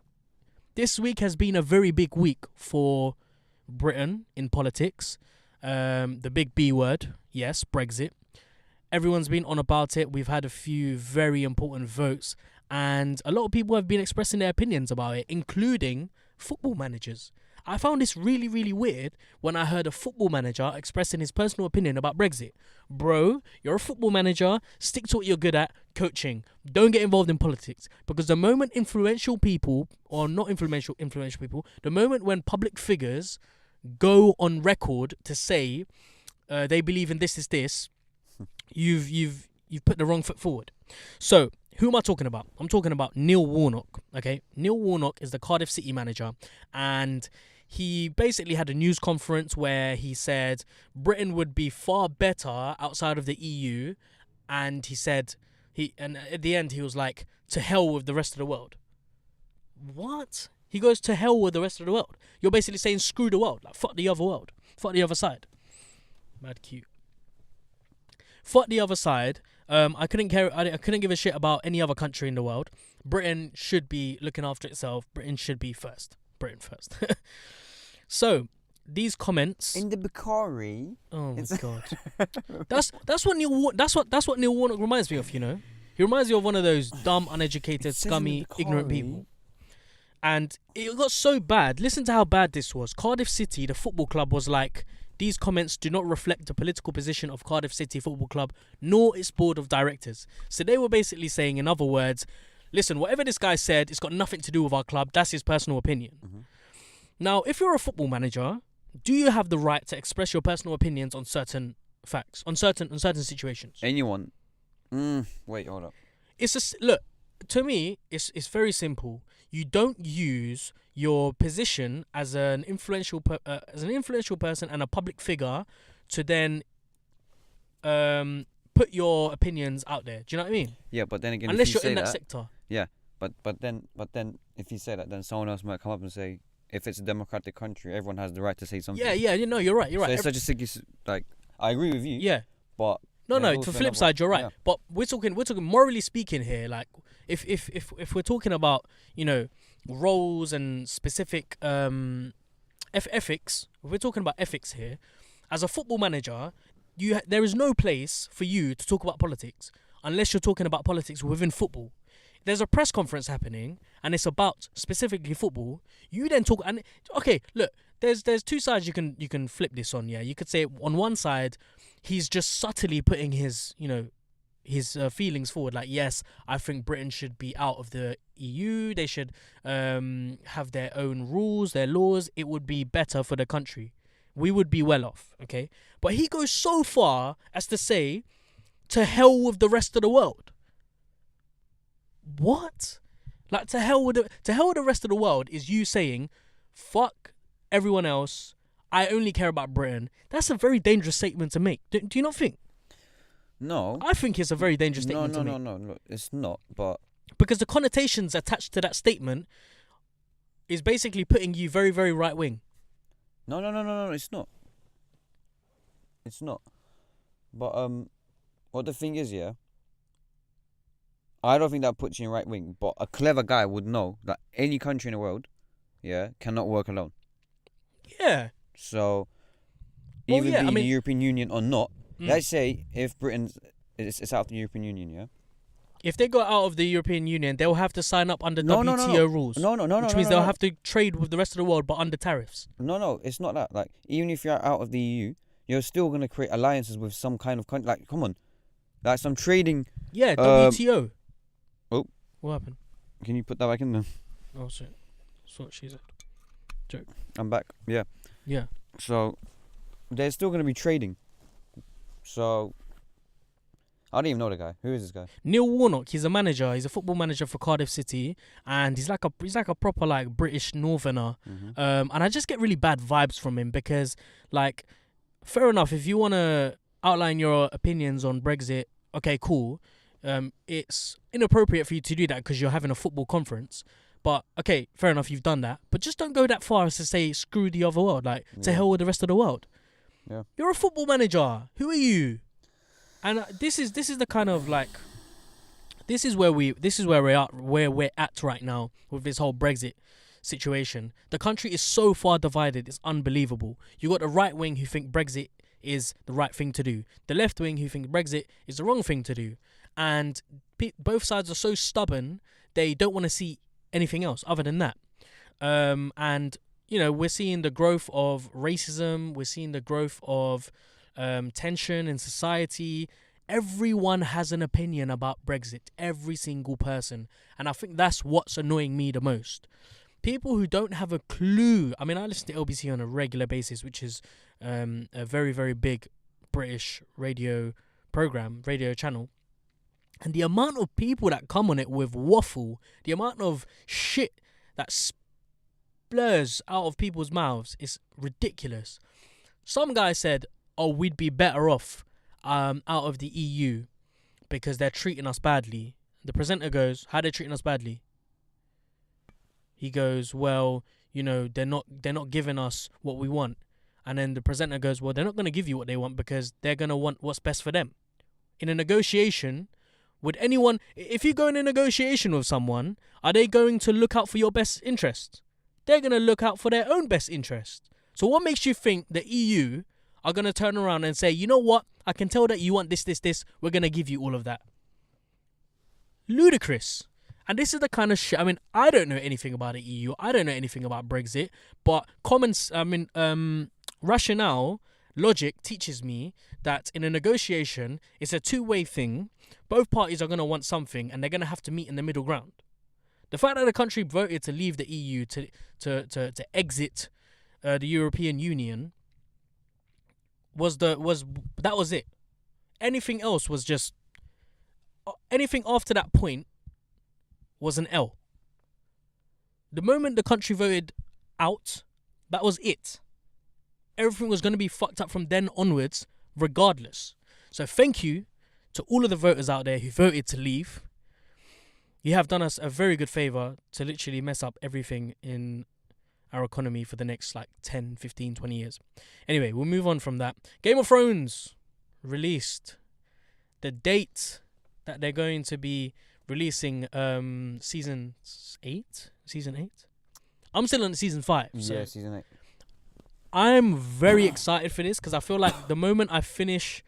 this week has been a very big week for Britain in politics. The big B word, yes, Brexit. Everyone's been on about it. We've had a few very important votes, and a lot of people have been expressing their opinions about it, including football managers. I found this really, really weird when I heard a football manager expressing his personal opinion about Brexit. Bro, you're a football manager. Stick to what you're good at, coaching. Don't get involved in politics. Because the moment influential people, or not influential people, the moment when public figures go on record to say they believe in this is this, you've put the wrong foot forward. So, who am I talking about? I'm talking about Neil Warnock. Okay, Neil Warnock is the Cardiff City manager, and he basically had a news conference where he said Britain would be far better outside of the EU, and he said and at the end he was like, to hell with the rest of the world. What? He goes, to hell with the rest of the world. You're basically saying screw the world, like fuck the other world, fuck the other side. Mad cute. Fuck the other side. I couldn't care. I couldn't give a shit about any other country in the world. Britain should be looking after itself. Britain should be first. Britain first. So these comments in the Enquiry. Oh my god. That's what Neil Warnock reminds me of. You know, he reminds me of one of those dumb, uneducated, scummy, ignorant people. And it got so bad. Listen to how bad this was. Cardiff City, the football club, was like, these comments do not reflect the political position of Cardiff City Football Club, nor its board of directors. So they were basically saying, in other words, listen, whatever this guy said, it's got nothing to do with our club. That's his personal opinion. Mm-hmm. Now, if you're a football manager, do you have the right to express your personal opinions on certain facts, on certain situations? Anyone? Wait, hold up. It's just, look, to me, it's very simple. You don't use your position as an influential person and a public figure to then put your opinions out there. Do you know what I mean? Yeah, but then again, unless if you you're in say that sector. Yeah, but then if you say that, then someone else might come up and say, if it's a democratic country, everyone has the right to say something. Yeah, you're right. So it's such a sick, like, I agree with you. Yeah, but no. To flip side, you're right. Yeah. But we're talking morally speaking here. Like, if we're talking about, you know, roles and specific ethics, if we're talking about ethics here, as a football manager, there is no place for you to talk about politics unless you're talking about politics within football. There's a press conference happening and it's about specifically football. You then talk and okay, look, there's two sides you can flip this on. Yeah, you could say on one side, he's just subtly putting his his feelings forward. Like, yes, I think Britain should be out of the EU. They should have their own rules, their laws. It would be better for the country. We would be well off. Okay, but he goes so far as to say, to hell with the rest of the world. What? Like, to hell with the rest of the world is you saying, fuck everyone else. I only care about Britain. That's a very dangerous statement to make. Do you not think? No. I think it's a very dangerous statement to make. No, it's not. But because the connotations attached to that statement is basically putting you very, very right wing. No, it's not. It's not. But what the thing is, yeah, I don't think that puts you in right wing, but a clever guy would know that any country in the world, yeah, cannot work alone. Yeah. So, even being the European Union or not, let's say if Britain is out of the European Union, yeah? If they go out of the European Union, they'll have to sign up under WTO rules. No. Which means they'll have to trade with the rest of the world, but under tariffs. No, it's not that. Like, even if you're out of the EU, you're still going to create alliances with some kind of country. Like, come on. Like, some trading... Yeah, WTO. Oh. What happened? Can you put that back in there? Oh, shit. That's what she said. Joke. I'm back. Yeah. Yeah. So, there's still going to be trading. So, I don't even know the guy. Who is this guy? Neil Warnock. He's a manager. He's a football manager for Cardiff City, and he's like a proper like British northerner. And I just get really bad vibes from him because, like, fair enough. If you want to outline your opinions on Brexit, okay, cool. It's inappropriate for you to do that because you're having a football conference. But okay, fair enough. You've done that, but just don't go that far as to say screw the other world. Like, to hell with the rest of the world. Yeah. You're a football manager. Who are you? And this is the kind of like, this is where we're at right now with this whole Brexit situation. The country is so far divided, it's unbelievable. You got the right wing who think Brexit is the right thing to do, the left wing who think Brexit is the wrong thing to do, and both sides are so stubborn they don't want to see anything else other than that. And we're seeing the growth of racism. We're seeing the growth of tension in society. Everyone has an opinion about Brexit. Every single person. And I think that's what's annoying me the most. People who don't have a clue. I mean, I listen to LBC on a regular basis, which is a very, very big British radio channel. And the amount of people that come on it with waffle, the amount of shit that blurs out of people's mouths is ridiculous. Some guy said, oh, we'd be better off out of the EU because they're treating us badly. The presenter goes, how are they treating us badly? He goes, well, they're not giving us what we want. And then the presenter goes, well, they're not going to give you what they want because they're going to want what's best for them. In a negotiation, would anyone, if you go in a negotiation with someone, are they going to look out for your best interest? They're going to look out for their own best interest. So what makes you think the EU are going to turn around and say, you know what? I can tell that you want this. We're going to give you all of that. Ludicrous. And this is the kind of shit. I mean, I don't know anything about the EU. I don't know anything about Brexit. But rationale, logic teaches me that in a negotiation, it's a two-way thing. Both parties are going to want something and they're going to have to meet in the middle ground. The fact that the country voted to leave the EU, to exit the European Union, was it. Anything else was just... anything after that point was an L. The moment the country voted out, that was it. Everything was going to be fucked up from then onwards, regardless. So thank you to all of the voters out there who voted to leave. You have done us a very good favour to literally mess up everything in our economy for the next 10, 15, 20 years. Anyway, we'll move on from that. Game of Thrones released the date that they're going to be releasing season 8? I'm still on season 5. So yeah, season 8. I'm very excited for this because I feel like the moment I finish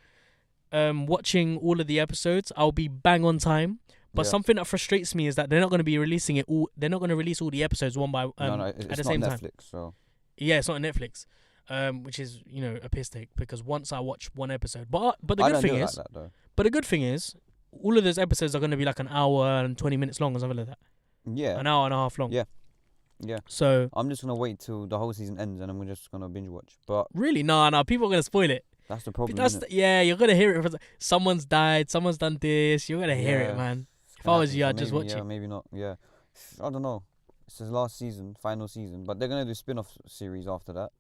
watching all of the episodes. I'll be bang on time. But something that frustrates me is that they're not going to be releasing it all. They're not going to release all the episodes one by at the same time. It's not Netflix, so. Yeah, it's not on Netflix, which is a piss take because once I watch one episode, but the good thing is, but the good thing is, all of those episodes are going to be like an hour and 20 minutes long or something like that. Yeah. An hour and a half long. Yeah. Yeah. So I'm just gonna wait till the whole season ends and I'm just gonna binge watch. But really, no, people are gonna spoil it. That's the problem. You're gonna hear it. Someone's died. Someone's done this. You're gonna hear it, man. If I was you, I'd just watch it. Maybe not. Yeah. I don't know. It's his last season, final season, but they're gonna do spin-off series after that.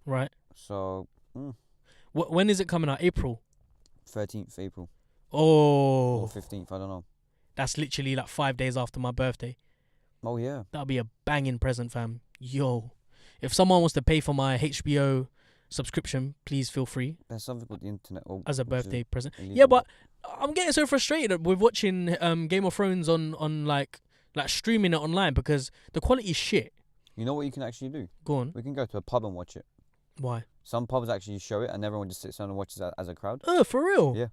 Right. So. When is it coming out? April. 13th April. Oh. Or 15th. I don't know. That's literally like 5 days after my birthday. Oh yeah. That'll be a banging present, fam. Yo, if someone wants to pay for my HBO subscription, please feel free. There's something called the internet as a birthday present. illegal. Yeah, but I'm getting so frustrated with watching Game of Thrones on like streaming it online because the quality is shit. You know what you can actually do? Go on. We can go to a pub and watch it. Why? Some pubs actually show it and everyone just sits down and watches it as a crowd. Oh, for real? Yeah.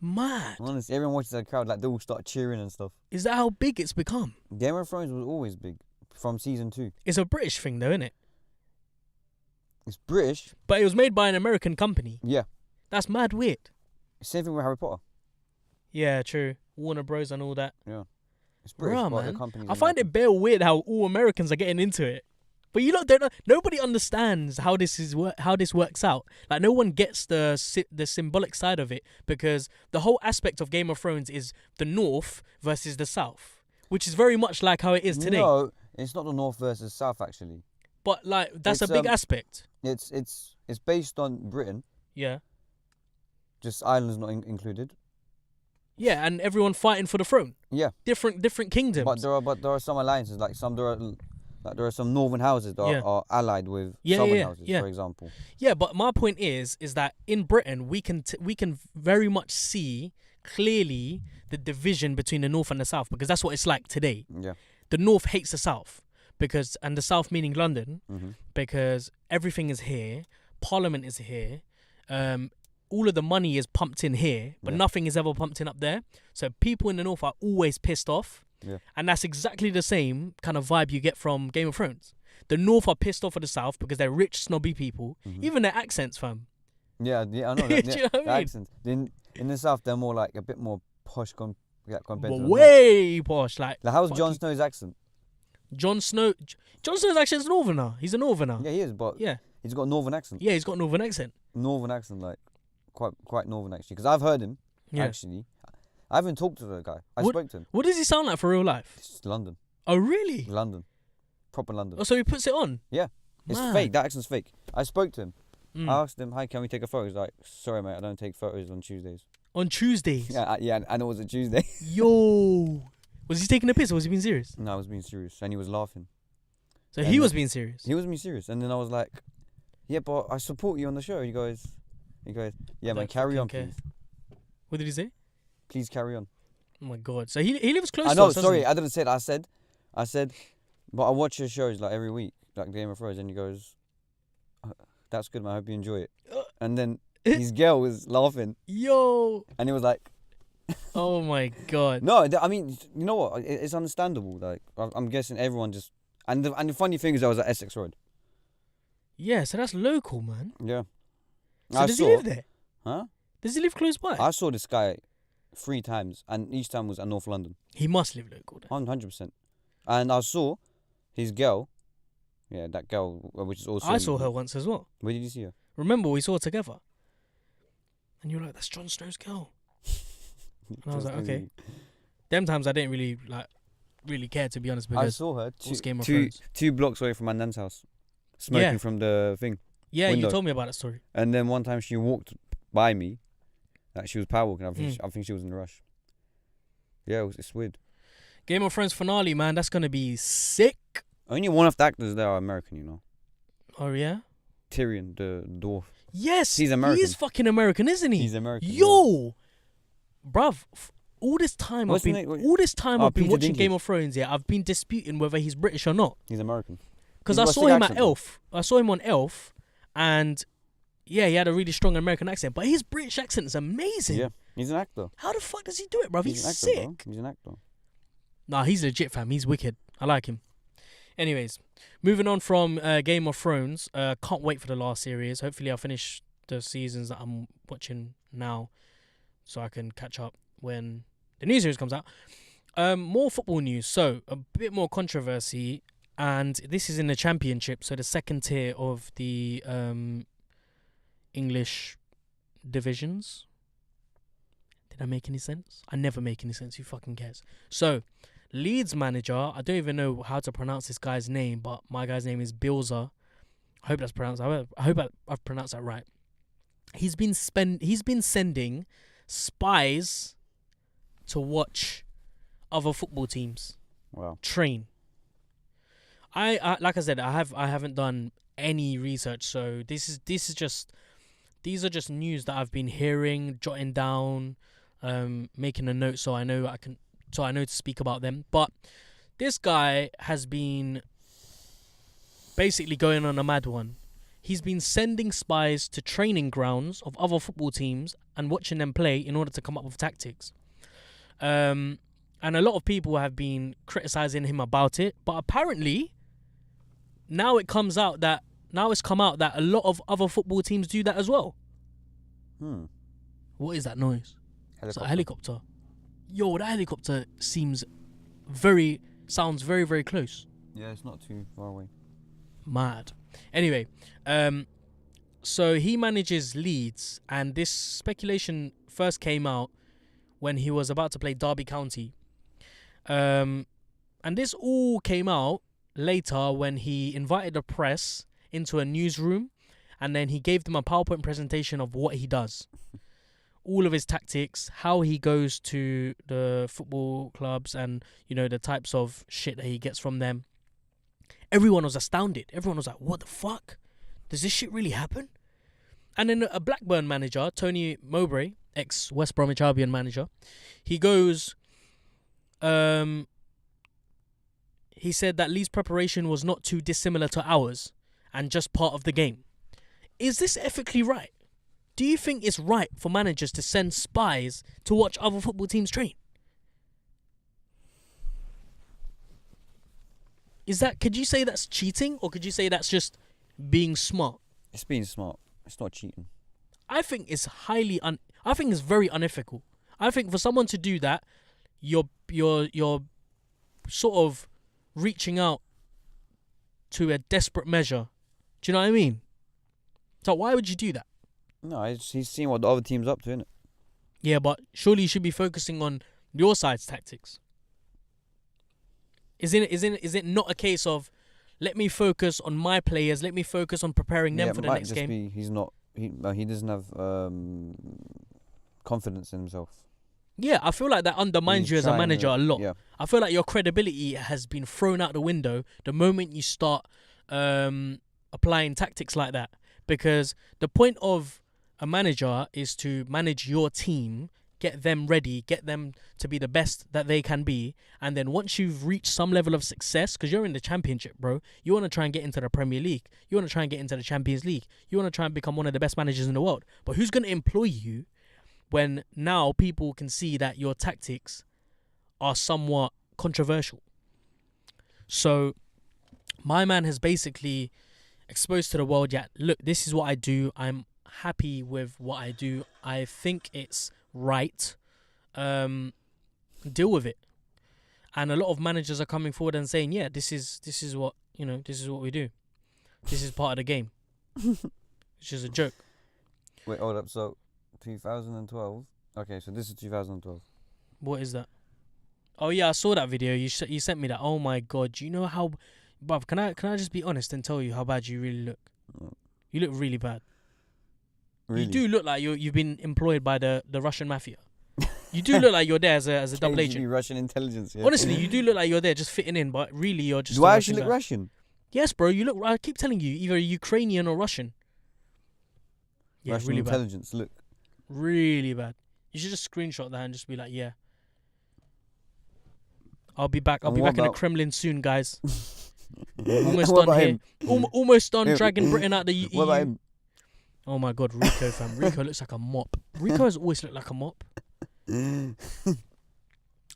Mad. Honestly, everyone watches as a crowd. Like they all start cheering and stuff. Is that how big it's become? Game of Thrones was always big from season 2. It's a British thing though, isn't it? It's British. But it was made by an American company. Yeah. That's mad weird. Same thing with Harry Potter. Yeah, true. Warner Bros and all that. Yeah. It's British, Bruh, but man. the company's I find it bare weird how all Americans are getting into it. But you lot don't know. Nobody understands how this works out. Like no one gets the symbolic side of it because the whole aspect of Game of Thrones is the North versus the South, which is very much like how it is today. No, it's not the North versus South actually. But like that's a big aspect. It's based on Britain. Yeah. Just Ireland's not included. Yeah, and everyone fighting for the throne. Yeah. Different kingdoms. But there are some alliances like there are some northern houses that are allied with southern houses, for example. Yeah, but my point is that in Britain we can very much see clearly the division between the North and the South because that's what it's like today. Yeah. The North hates the South and the South meaning London, because everything is here, Parliament is here, all of the money is pumped in here, but nothing is ever pumped in up there. So people in the North are always pissed off. Yeah. And that's exactly the same kind of vibe you get from Game of Thrones. The North are pissed off at the South because they're rich, snobby people. Even their accents, fam. Yeah, I know. Do you know what I mean? Accents. In the South, they're more like a bit more posh compared to the way posh. Like how's Jon Snow's accent? Jon Snow's accent's Northerner. He's a Northerner. Yeah, he is, but he's got a Northern accent. Yeah, he's got a Northern accent. Northern accent, like quite Northern actually. Because I've heard him actually. I haven't talked to the guy. I spoke to him. What does he sound like for real life? It's London. Oh, really? London. Proper London. Oh, so he puts it on? Yeah. It's fake. That accent's fake. I spoke to him. I asked him, "Hi, can we take a photo?" He's like, "Sorry, mate, I don't take photos on Tuesdays." On Tuesdays? Yeah, and it was a Tuesday. Yo. Was he taking a piss or was he being serious? No, I was being serious. And he was laughing. So he was being serious? He was being serious. And then I was like, "Yeah, but I support you on the show." He goes, "Yeah, man, carry on, please." What did he say? Please carry on. Oh my God. So he lives close to us. I know, sorry, I didn't say that. I said, but I watch your shows like every week, like Game of Thrones, and he goes, "That's good, man, I hope you enjoy it." And then his girl was laughing. Yo. And he was like, oh my God. No, I mean, you know what? It's understandable. Like, I'm guessing everyone just, and the funny thing is I was at Essex Road. Yeah, so that's local, man. Yeah. So does he live there? Huh? Does he live close by? I saw this guy 3 times, and each time was at North London. He must live local then. 100%. And I saw his girl. Yeah, that girl, which is also... I saw her once as well. Where did you see her? Remember, we saw her together. And you were like, that's Jon Snow's girl. And I was like, okay. Them times I didn't really care, to be honest, because I saw her Game of Thrones. 2 blocks away from my nan's house, smoking from the thing. Yeah, window. You told me about that story. And then one time she walked by me, like she was power walking. I think she was in a rush. Yeah, it's weird. Game of Thrones finale, man, that's gonna be sick. Only one of the actors there are American, you know. Oh yeah. Tyrion, the dwarf. Yes, he's American. He's fucking American, isn't he? He's American. Yo, bruv, all this time I've been watching Game of Thrones. Yeah, I've been disputing whether he's British or not. He's American. Because I saw him at Elf. I saw him on Elf, and he had a really strong American accent, but his British accent is amazing. Yeah, he's an actor. How the fuck does he do it, bro? He's an actor, sick. bro. He's an actor. Nah, he's legit, fam. He's wicked. I like him. Anyways, moving on from Game of Thrones. Can't wait for the last series. Hopefully, I'll finish the seasons that I'm watching now, so I can catch up when the new series comes out. More football news. So a bit more controversy, and this is in the Championship, so the second tier of the English divisions. Did I make any sense? I never make any sense. Who fucking cares? So, Leeds manager, I don't even know how to pronounce this guy's name, but my guy's name is Bielsa. I hope that's pronounced. I hope I've pronounced that right. He's been sending spies to watch other football teams. Wow. Train. I like I said, I haven't done any research, so these are just news that I've been hearing, jotting down, making a note so I know to speak about them. But this guy has been basically going on a mad one. He's been sending spies to training grounds of other football teams and watching them play in order to come up with tactics. And a lot of people have been criticizing him about it, but apparently now it's come out that a lot of other football teams do that as well. What is that noise? It's a helicopter. Yo, that helicopter sounds very, very close. Yeah, it's not too far away. Mad. Anyway, so he manages Leeds, and this speculation first came out when he was about to play Derby County. And this all came out later when he invited the press into a newsroom, and then he gave them a PowerPoint presentation of what he does. All of his tactics, how he goes to the football clubs, and, you know, the types of shit that he gets from them. Everyone was astounded. Everyone was like, what the fuck? Does this shit really happen? And then a Blackburn manager, Tony Mowbray, ex-West Bromwich Albion manager, he goes, he said that Lee's preparation was not too dissimilar to ours and just part of the game. Is this ethically right? Do you think it's right for managers to send spies to watch other football teams train? Could you say that's cheating, or could you say that's just being smart? It's being smart. It's not cheating. I think it's I think it's very unethical. I think for someone to do that, you're sort of reaching out to a desperate measure. Do you know what I mean? So why would you do that? No, he's seeing what the other team's up to, innit? Yeah, but surely you should be focusing on your side's tactics. Is it not a case of, let me focus on my players, let me focus on preparing them for the next game? He doesn't have confidence in himself. Yeah, I feel like that undermines you as a manager a lot. Yeah. I feel like your credibility has been thrown out the window the moment you start applying tactics like that. Because the point of a manager is to manage your team, get them ready, get them to be the best that they can be. And then once you've reached some level of success, because you're in the Championship, bro, you want to try and get into the Premier League. You want to try and get into the Champions League. You want to try and become one of the best managers in the world. But who's going to employ you when now people can see that your tactics are somewhat controversial? So my man has basically exposed to the world, yeah, look, this is what I do. I'm happy with what I do. I think it's right. Deal with it. And a lot of managers are coming forward and saying, yeah, this is what, this is what we do. This is part of the game. It's just a joke. Wait, hold up. So 2012. Okay, so this is 2012. What is that? Oh yeah, I saw that video. You sent me that. Oh my god, do you know how? Bruv, can I just be honest and tell you how bad you really look? You look really bad. Really? You do look like you've been employed by the Russian mafia. You do look like you're there as a double agent. Russian intelligence. Yeah. Honestly, you do look like you're there just fitting in, but really you're just. Do I actually look Russian? Yes, bro. You look. I keep telling you, either Ukrainian or Russian. Yeah, Russian really intelligence. bad. Look. Really bad. You should just screenshot that and just be like, yeah. I'll be back. I'll be back in the Kremlin soon, guys. Almost done here. Almost done dragging Britain out the EU. What about him? Oh my God, Rico, fam. Rico looks like a mop. Rico has always looked like a mop.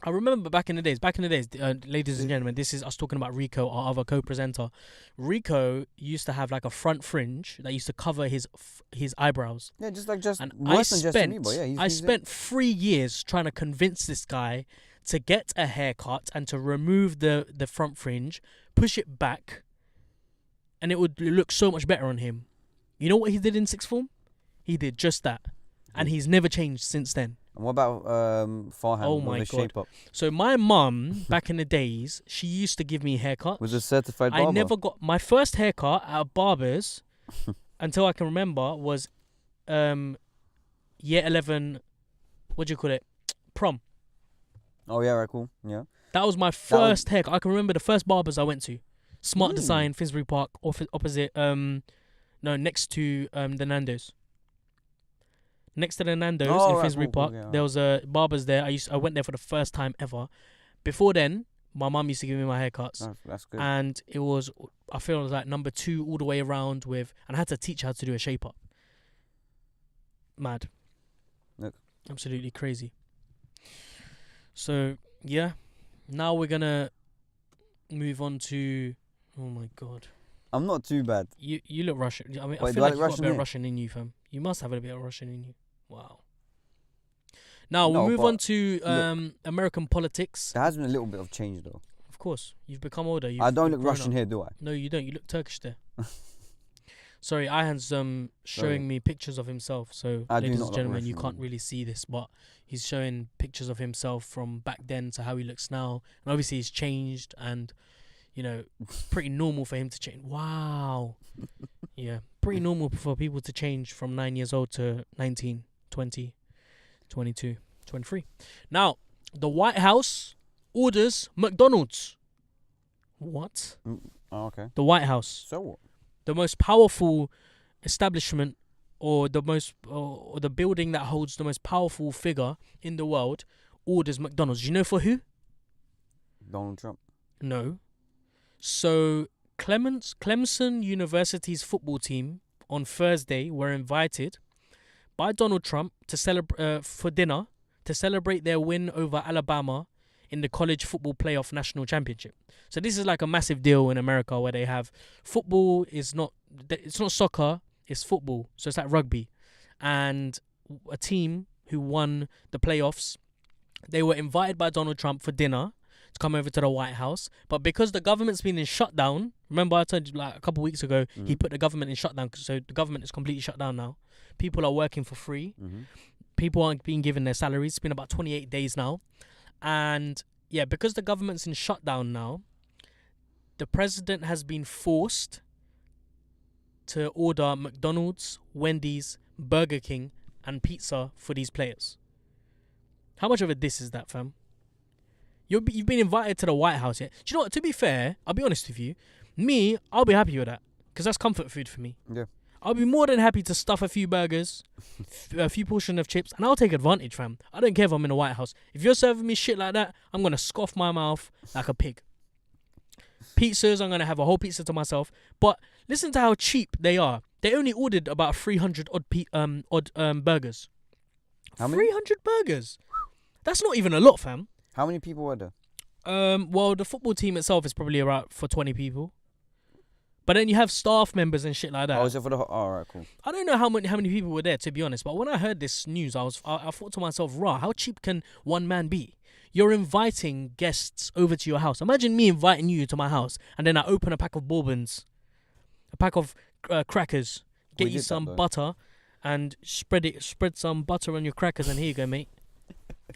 I remember back in the days, ladies and gentlemen, this is us talking about Rico, our other co-presenter. Rico used to have like a front fringe that used to cover his eyebrows. Yeah, just And worse than Justin Bieber. Yeah, I spent 3 years trying to convince this guy to get a haircut and to remove the front fringe, push it back, and it would look so much better on him. You know what he did in sixth form? He did just that. And he's never changed since then. And what about Farhan? Oh my God. Shape up? So my mum, back in the days, she used to give me haircuts. Was a certified barber? I never got my first haircut at a barber's until I can remember was year 11. What do you call it? Prom. Oh yeah, right, cool. Yeah. That was my first haircut. I can remember the first barbers I went to. Smart Design, Finsbury Park, opposite. Next to the Nando's. Next to the Nando's in Finsbury Park, there was a barber's there. I went there for the first time ever. Before then, my mum used to give me my haircuts. That's good. And it was, I feel it was like number 2 all the way around and I had to teach her how to do a shape up. Mad. Look. Absolutely crazy. So, yeah. Now we're going to move on to, oh my God. I'm not too bad. You look Russian. I mean, Wait, I feel like you've got a Russian bit of here? Russian in you, fam. You must have a bit of Russian in you. Wow. Now, we'll move on to American politics. There has been a little bit of change, though. Of course. You've become older. I don't look Russian here, do I? No, you don't. You look Turkish there. Sorry, Ayhan's showing me pictures of himself. So, ladies and gentlemen, you can't really see this, but he's showing pictures of himself from back then to how he looks now. And obviously, he's changed and, you know, pretty normal for him to change. Wow. Yeah, pretty normal for people to change from 9 years old to 19, 20, 22, 23. Now, the White House orders McDonald's. What? Oh, okay. The White House. So what? The most powerful establishment or the building that holds the most powerful figure in the world orders McDonald's. Do you know for who? Donald Trump. No. So Clemson University's football team on Thursday were invited by Donald Trump to celebrate for dinner to celebrate their win over Alabama in the college football playoff national championship. So this is like a massive deal in America where they have football it's not soccer, it's football. So it's like rugby. And a team who won the playoffs, they were invited by Donald Trump for dinner to come over to the White House. But because the government's been in shutdown, remember I told you like a couple of weeks ago, he put the government in shutdown. So the government is completely shut down now. People are working for free. People aren't being given their salaries. It's been about 28 days now. And yeah, because the government's in shutdown now, the president has been forced to order McDonald's, Wendy's, Burger King, and pizza for these players. How much of a diss is that, fam? You've been invited to the White House, yeah? Do you know what? To be fair, I'll be honest with you. I'll be happy with that. Because that's comfort food for me. Yeah. I'll be more than happy to stuff a few burgers, a few portions of chips, and I'll take advantage, fam. I don't care if I'm in the White House. If you're serving me shit like that, I'm going to scoff my mouth like a pig. Pizzas, I'm going to have a whole pizza to myself. But listen to how cheap they are. They only ordered about 300 odd burgers. How many? 300 burgers. That's not even a lot, fam. How many people were there? Well, the football team itself is probably around for 20 people. But then you have staff members and shit like that. Oh, is it for the... alright, cool. I don't know how many people were there, to be honest. But when I heard this news, I thought to myself, rah, how cheap can one man be? You're inviting guests over to your house. Imagine me inviting you to my house, and then I open a pack of bourbons, a pack of crackers, get you some butter, and spread some butter on your crackers, and here you go, mate.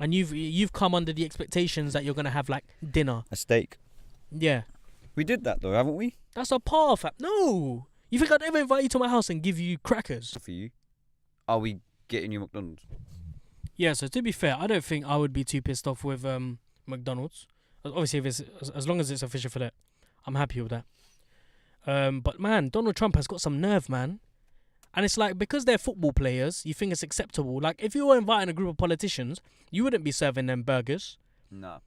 And you've come under the expectations that you're gonna have like dinner, a steak. Yeah. We did that though, haven't we? That's a par, fam. No! You think I'd ever invite you to my house and give you crackers? For you? Are we getting you McDonald's? Yeah, so to be fair, I don't think I would be too pissed off with McDonald's. Obviously, if it's as long as it's official for that, I'm happy with that. But man, Donald Trump has got some nerve, man. And it's like, because they're football players, you think it's acceptable. Like, if you were inviting a group of politicians, you wouldn't be serving them burgers. No.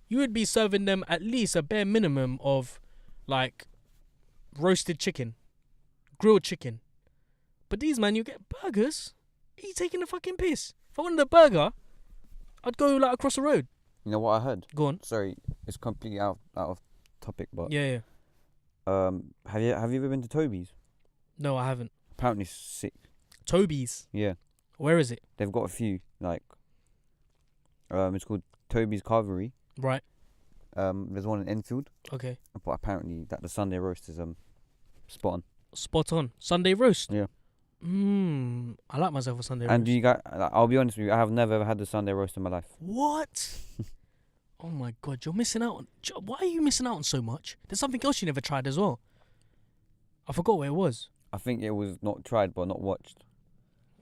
You would be serving them at least a bare minimum of, like, roasted chicken, grilled chicken, But these, man, you get burgers. Are you taking the fucking piss? If I wanted a burger, I'd go like across the road. You know what I heard? Go on. Sorry, it's completely out of topic, but Yeah. have you ever been to Toby's? No, I haven't. Apparently it's sick. Toby's. Yeah. Where is it? They've got a few, like it's called Toby's Carvery. Right. There's one in Enfield. Okay. But apparently that the Sunday roast is spot on. Spot on. Sunday roast. Yeah. I like myself a Sunday roast. And do you guys? I'll be honest with you. I have never ever had the Sunday roast in my life. What? Oh my god, you're missing out on. Why are you missing out on so much? There's something else you never tried as well. I forgot what it was. I think it was not tried but not watched.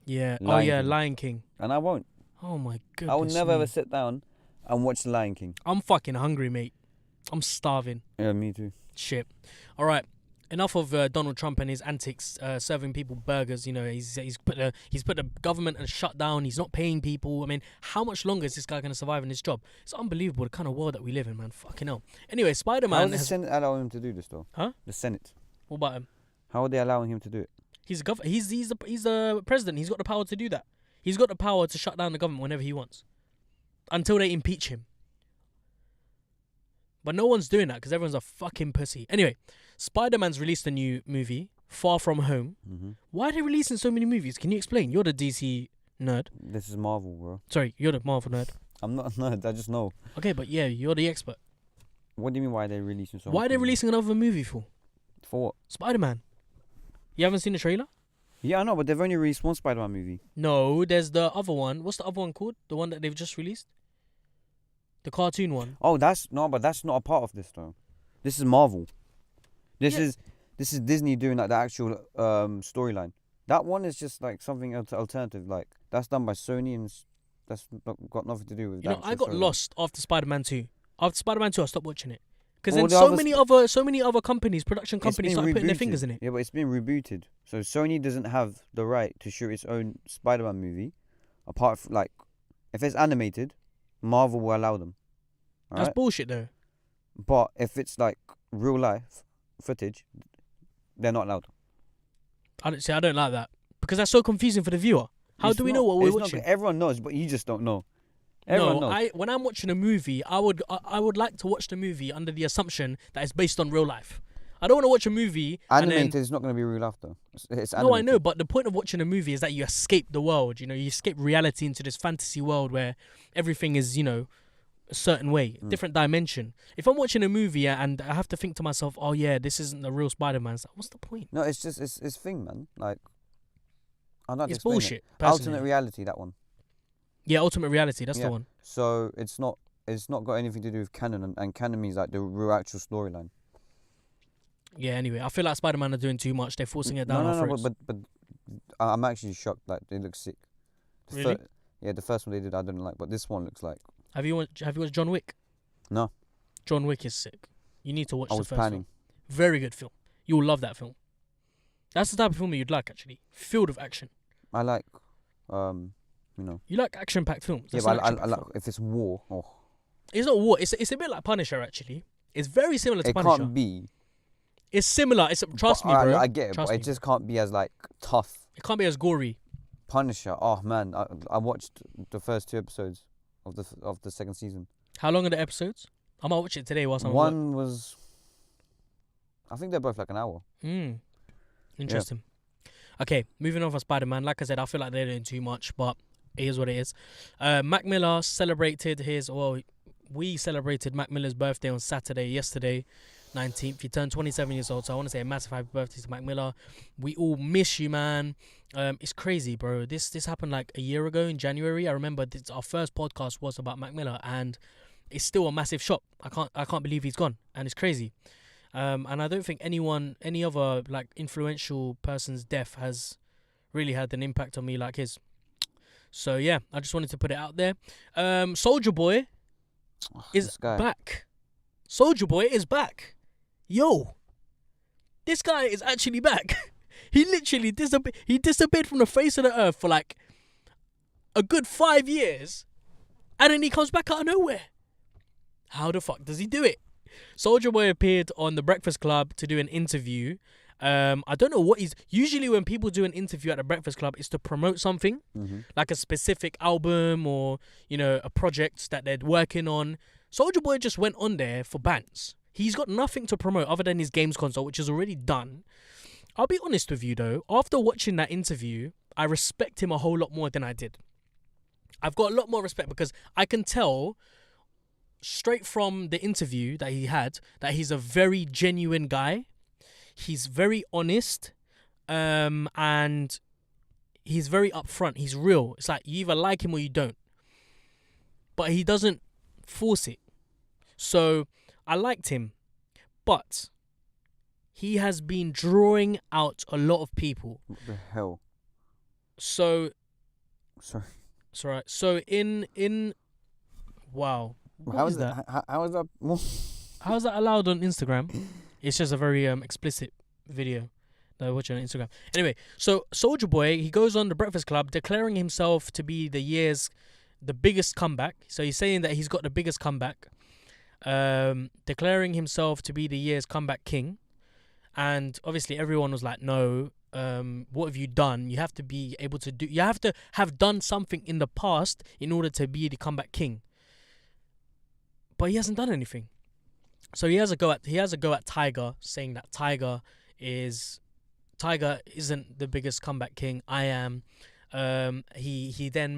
Yeah. Lion King. Lion King. And I won't. Oh my goodness. I will never ever sit down and watch The Lion King. I'm fucking hungry, mate. I'm starving. Yeah, me too. Shit. All right. Enough of Donald Trump and his antics, serving people burgers. You know, he's put the government and shut down. He's not paying people. I mean, how much longer is this guy gonna survive in his job? It's unbelievable the kind of world that we live in, man. Fucking hell. Anyway, Spider-Man. How does the Senate allow him to do this, though? Huh? The Senate. What about him? How are they allowing him to do it? He's the president. He's got the power to do that. He's got the power to shut down the government whenever he wants, until they impeach him. But no one's doing that because everyone's a fucking pussy. Anyway, Spider-Man's released a new movie, Far From Home. Mm-hmm. Why are they releasing so many movies? Can you explain? You're the DC nerd. This is Marvel, bro. Sorry, you're the Marvel nerd. I'm not a nerd. I just know. Okay, but yeah, you're the expert. What do you mean? Why are they releasing so? Why are they releasing another movie for? For what? Spider-Man. You haven't seen the trailer? Yeah, I know, but they've only released one Spider-Man movie. No, there's the other one. What's the other one called? The one that they've just released? The cartoon one. Oh, that's not a part of this though. This is Marvel. This is Disney doing like the actual storyline. That one is just like something alternative. Like that's done by Sony and that's got nothing to do with. You know, I got lost after Spider-Man 2. After Spider-Man 2, I stopped watching it because Well, then the so many other companies, production companies, started putting their fingers in it. Yeah, but it's been rebooted. So Sony doesn't have the right to shoot its own Spider-Man movie, apart from like if it's animated, Marvel will allow them. That's bullshit though. But if it's like real life footage, they're not allowed. I don't like that because that's so confusing for the viewer. How do we know what we're watching? Everyone knows, but you just don't know. Everyone knows. When I'm watching a movie, I would like to watch the movie under the assumption that it's based on real life. I don't want to watch a movie animated. It's not going to be real life though. It's animated. No, I know, but the point of watching a movie is that you escape the world. You know, you escape reality into this fantasy world where everything is, you know, a certain way, different dimension. If I'm watching a movie and I have to think to myself, oh yeah, this isn't the real Spider-Man, it's like, what's the point? No, it's just it's thing, man. Like I'm not. It's bullshit. Alternate reality, that one. Yeah, alternate reality. That's the one. So it's not got anything to do with canon, and canon means like the real actual storyline. Yeah. Anyway, I feel like Spider-Man are doing too much. They're forcing it down our throats. But I'm actually shocked. Like they look sick. Really? The first one they did I didn't like, but this one looks like. Have you watched John Wick? No. John Wick is sick. You need to watch the first planning. film. Very good film. You'll love that film. That's the type of film that you'd like, actually. Filled with action. I like, you know. You like action-packed films. Yeah, but I like if it's war. Oh. It's not war. It's a bit like Punisher, actually. It's very similar to Punisher. It can't be. It's similar. Trust me, bro. I get it, but it just can't be as like tough. It can't be as gory. Punisher. Oh man, I watched the first 2 episodes of the second season. How long are the episodes? I might watch it today whilst I'm One was, I think they're both like an hour. Interesting. Yeah. Okay, moving on from Spider-Man. Like I said, I feel like they're doing too much, but it is what it is. Mac Miller we celebrated Mac Miller's birthday on Saturday, yesterday, 19th. He turned 27 years old, so I want to say a massive happy birthday to Mac Miller. We all miss you, man. It's crazy, bro. This happened like a year ago in January. I remember our first podcast was about Mac Miller, and it's still a massive shock. I can't believe he's gone, and it's crazy. And I don't think any other like influential person's death has really had an impact on me like his. So yeah, I just wanted to put it out there. Soulja Boy is back. Soulja Boy is back. Yo, this guy is actually back. He literally disappeared from the face of the earth for like a good 5 years, and then he comes back out of nowhere. How the fuck does he do it? Soulja Boy appeared on The Breakfast Club to do an interview, I don't know what he's... Usually when people do an interview at the Breakfast Club, it's to promote something, like a specific album or, you know, a project that they're working on. Soulja Boy just went on there for bants. He's got nothing to promote other than his games console, which is already done. I'll be honest with you, though. After watching that interview, I respect him a whole lot more than I did. I've got a lot more respect because I can tell straight from the interview that he had that he's a very genuine guy. He's very honest, and he's very upfront. He's real. It's like you either like him or you don't. But he doesn't force it. So I liked him. But he has been drawing out a lot of people. What the hell? So... Sorry. It's alright. So in... Wow. How is that? How is that? How is that allowed on Instagram? It's just a very explicit video that I watch on Instagram. Anyway, so Soulja Boy, he goes on the Breakfast Club declaring himself to be the biggest comeback. So he's saying that he's got the biggest comeback. Declaring himself to be the year's comeback king. And obviously everyone was like, no, what have you done? You have to be able to do... You have to have done something in the past in order to be the comeback king. But he hasn't done anything. So he has a go at Tyga, saying that Tyga isn't the biggest comeback king. I am. He then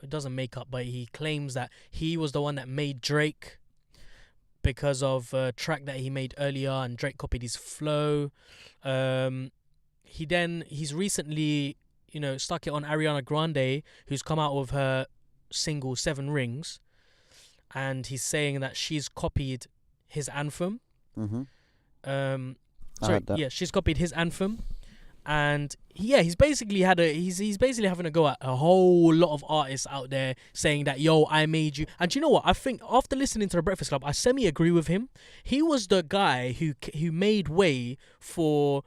doesn't make up, but he claims that he was the one that made Drake because of a track that he made earlier, and Drake copied his flow. He's recently, you know, stuck it on Ariana Grande, who's come out with her single 7 Rings, and he's saying that she's copied his anthem. She's copied his anthem, and he's basically he's basically having a go at a whole lot of artists out there, saying that, yo, I made you. And you know what? I think after listening to the Breakfast Club, I semi-agree with him. He was the guy who made way for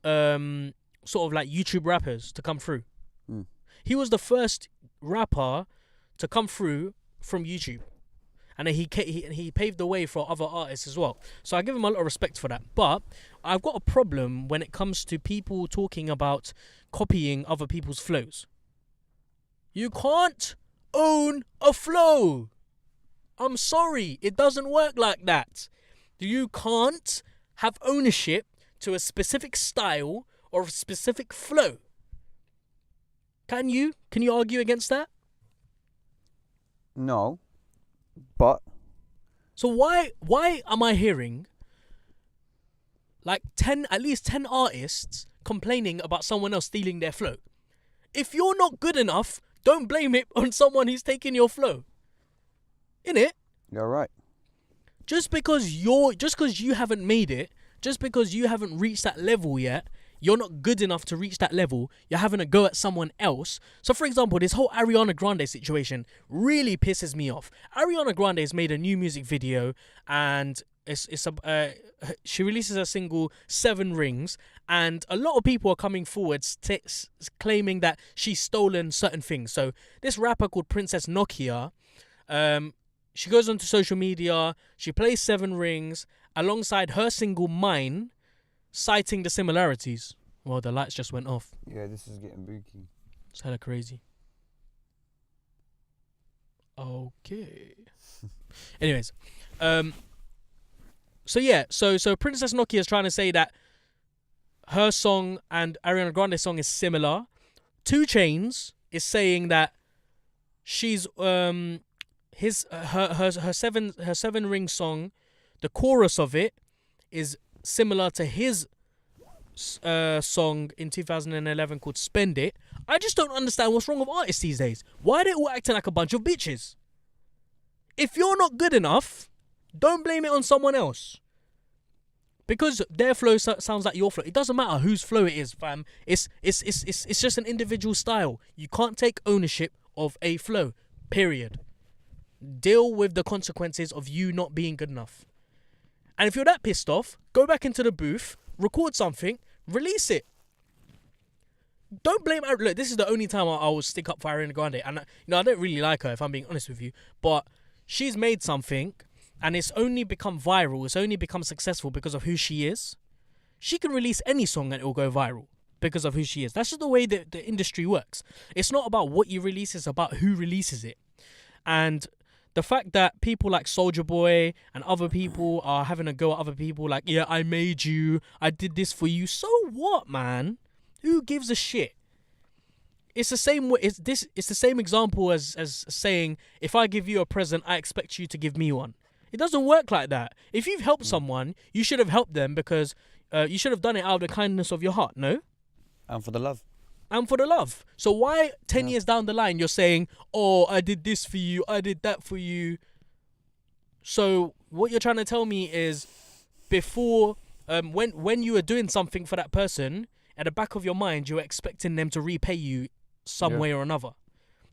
sort of like YouTube rappers to come through. He was the first rapper to come through from YouTube. And then he paved the way for other artists as well. So I give him a lot of respect for that. But I've got a problem when it comes to people talking about copying other people's flows. You can't own a flow. I'm sorry. It doesn't work like that. You can't have ownership to a specific style or a specific flow. Can you? Can you argue against that? No. But so why am I hearing like at least 10 artists complaining about someone else stealing their flow? If you're not good enough, don't blame it on someone who's taking your flow. Innit? You're right. Just because you haven't made it, just because you haven't reached that level yet, you're not good enough to reach that level, you're having a go at someone else. So, for example, this whole Ariana Grande situation really pisses me off. Ariana Grande has made a new music video, and she releases a single, 7 Rings, and a lot of people are coming forward claiming that she's stolen certain things. So, this rapper called Princess Nokia, she goes onto social media, she plays 7 Rings alongside her single Mine, citing the similarities. Well, the lights just went off. Yeah, this is getting booky. It's hella crazy. Okay. Anyways, so Princess Nokia is trying to say that her song and Ariana Grande's song is similar. 2 Chainz is saying that she's her 7 Ring song, the chorus of it is similar to his song in 2011 called Spend It. I just don't understand what's wrong with artists these days. Why are they all acting like a bunch of bitches? If you're not good enough, don't blame it on someone else. Because their flow sounds like your flow. It doesn't matter whose flow it is, fam. It's just an individual style. You can't take ownership of a flow. Period. Deal with the consequences of you not being good enough. And if you're that pissed off, go back into the booth, record something, release it. Don't blame her. Look, this is the only time I will stick up for Ariana Grande. And I don't really like her, if I'm being honest with you. But she's made something, and it's only become viral. It's only become successful because of who she is. she can release any song and it will go viral because of who she is. That's just the way that the industry works. It's not about what you release, it's about who releases it. And the fact that people like Soulja Boy and other people are having a go at other people like, yeah, I made you, I did this for you. So what, man? Who gives a shit? It's the same way. It's the same example as saying, if I give you a present, I expect you to give me one. It doesn't work like that. If you've helped someone, you should have helped them because you should have done it out of the kindness of your heart, no? And for the love. And for the love. So why 10 years down the line you're saying, oh, I did this for you, I did that for you. So what you're trying to tell me is before, when you were doing something for that person, at the back of your mind, you were expecting them to repay you some way or another.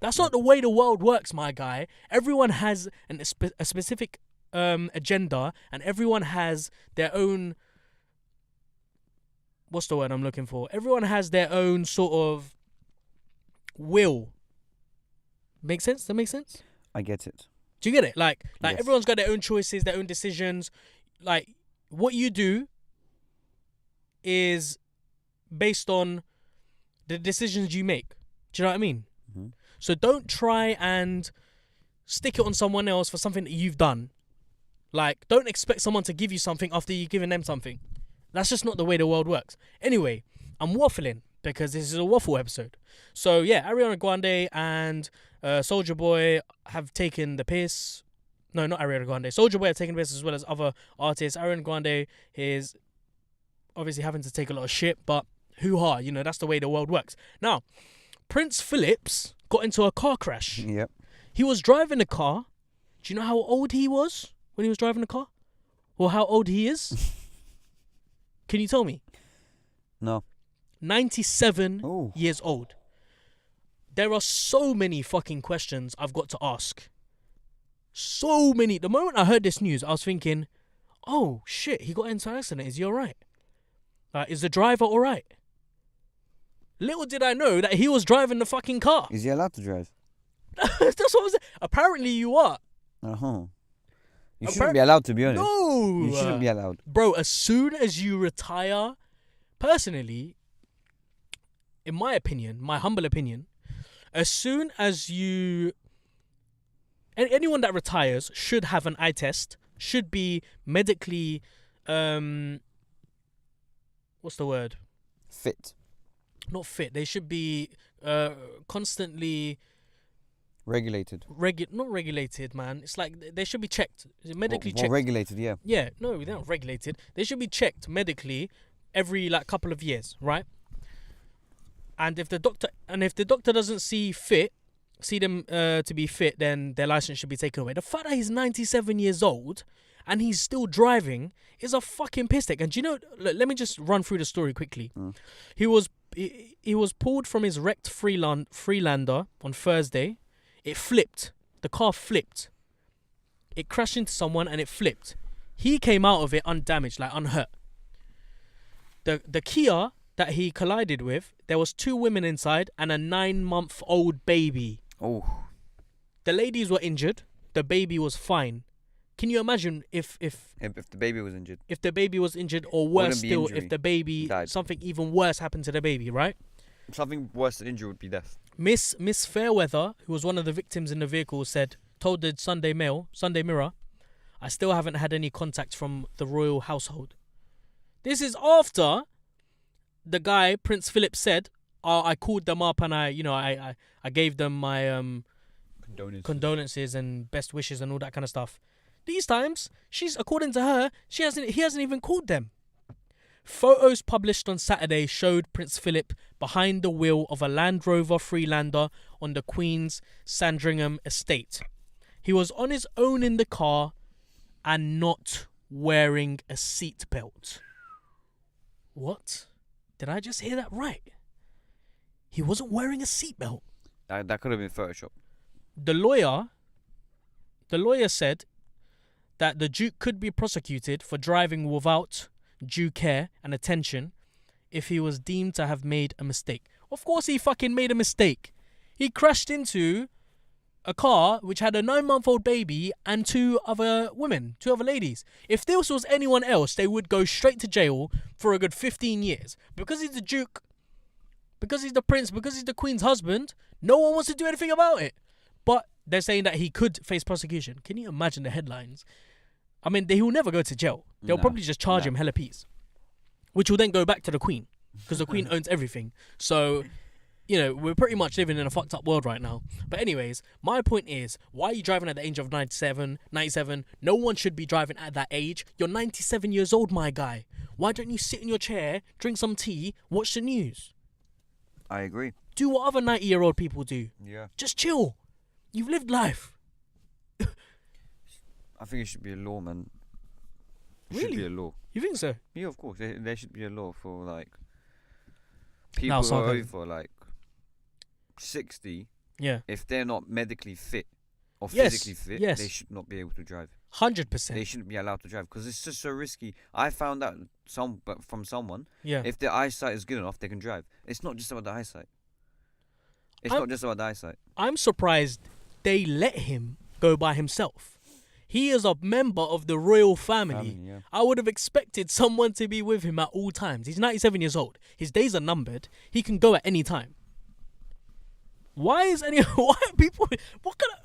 That's not the way the world works, my guy. Everyone has a specific agenda, and everyone has their own... What's the word I'm looking for? Everyone has their own sort of will. Make sense? That make sense? I get it. Do you get it? Like Yes. everyone's got their own choices, their own decisions. Like, what you do is based on the decisions you make. Do you know what I mean? Mm-hmm. So don't try and stick it on someone else for something that you've done. Like, don't expect someone to give you something after you've given them something. That's just not the way the world works. Anyway, I'm waffling because this is a waffle episode. So yeah, Ariana Grande and Soulja Boy have taken the piss. No, not Ariana Grande. Soulja Boy have taken the piss as well as other artists. Ariana Grande is obviously having to take a lot of shit, but hoo-ha, you know, that's the way the world works. Now, Prince Phillips got into a car crash. Yep. He was driving a car. Do you know how old he was when he was driving the car? Or how old he is? Can you tell me? No. 97 Ooh. years old. There are so many fucking questions I've got to ask. So many. The moment I heard this news, I was thinking, oh shit, he got into an accident. Is he alright? Like, is the driver alright? Little did I know that he was driving the fucking car. Is he allowed to drive? That's what I was saying. Apparently you are. Uh-huh. You shouldn't be allowed, to be honest. No. You shouldn't be allowed. Bro, as soon as you retire, personally, in my opinion, my humble opinion, as soon as you... Anyone that retires should have an eye test, should be medically... what's the word? Fit. Not fit. They should be constantly... Regulated. Not regulated, man. It's like they should be checked. Medically checked. Regulated, yeah. Yeah, no, they're not regulated. They should be checked medically every couple of years, right? And if the doctor doesn't see them to be fit, then their license should be taken away. The fact that he's 97 years old and he's still driving is a fucking piss take. And do you know? Let me just run through the story quickly. He was pulled from his wrecked Freelander on Thursday. It flipped. The car flipped. It crashed into someone and it flipped. He came out of it undamaged, unhurt. The Kia that he collided with, there was 2 women inside and a 9-month-old baby. Oh. The ladies were injured. The baby was fine. Can you imagine if the baby was injured? If the baby was injured, or worse still, injury. if the baby, Died. something even worse happened to the baby, right? Something worse than injury would be death. Miss Fairweather, who was one of the victims in the vehicle, told the Sunday Mirror, I still haven't had any contact from the royal household. This is after the guy, Prince Philip, said, I called them up and I gave them my condolences and best wishes and all that kind of stuff. These times, according to her, he hasn't even called them. Photos published on Saturday showed Prince Philip behind the wheel of a Land Rover Freelander on the Queen's Sandringham estate. He was on his own in the car and not wearing a seatbelt. What? Did I just hear that right? He wasn't wearing a seatbelt. That could have been Photoshop. The lawyer said that the Duke could be prosecuted for driving without due care and attention if he was deemed to have made a mistake. Of course he fucking made a mistake. He crashed into a car which had a 9-month-old baby and two other ladies. If this was anyone else, they would go straight to jail for a good 15 years. Because he's the Duke, because he's the Prince, because he's the Queen's husband, no one wants to do anything about it. But they're saying that he could face prosecution. Can you imagine the headlines? I mean, he will never go to jail. They'll probably just charge him hella peas, which will then go back to the Queen, because the Queen owns everything. So, you know, we're pretty much living in a fucked up world right now. But anyways, my point is, why are you driving at the age of 97? No one should be driving at that age. You're 97 years old, my guy. Why don't you sit in your chair, drink some tea, watch the news? I agree. Do what other 90-year-old people do. Yeah. Just chill. You've lived life. I think it should be a law, man. It Really? should be a law. You think so? Yeah, of course. There should be a law for, like, people who are over, like, 60. Yeah. If they're not medically fit or Yes, physically fit, yes. they should not be able to drive. 100%. They shouldn't be allowed to drive because it's just so risky. I found out from someone, Yeah. if their eyesight is good enough, they can drive. It's not just about the eyesight. Not just about the eyesight. I'm surprised they let him go by himself. He is a member of the royal family. Yeah. I would have expected someone to be with him at all times. He's 97 years old. His days are numbered. He can go at any time. Why are people...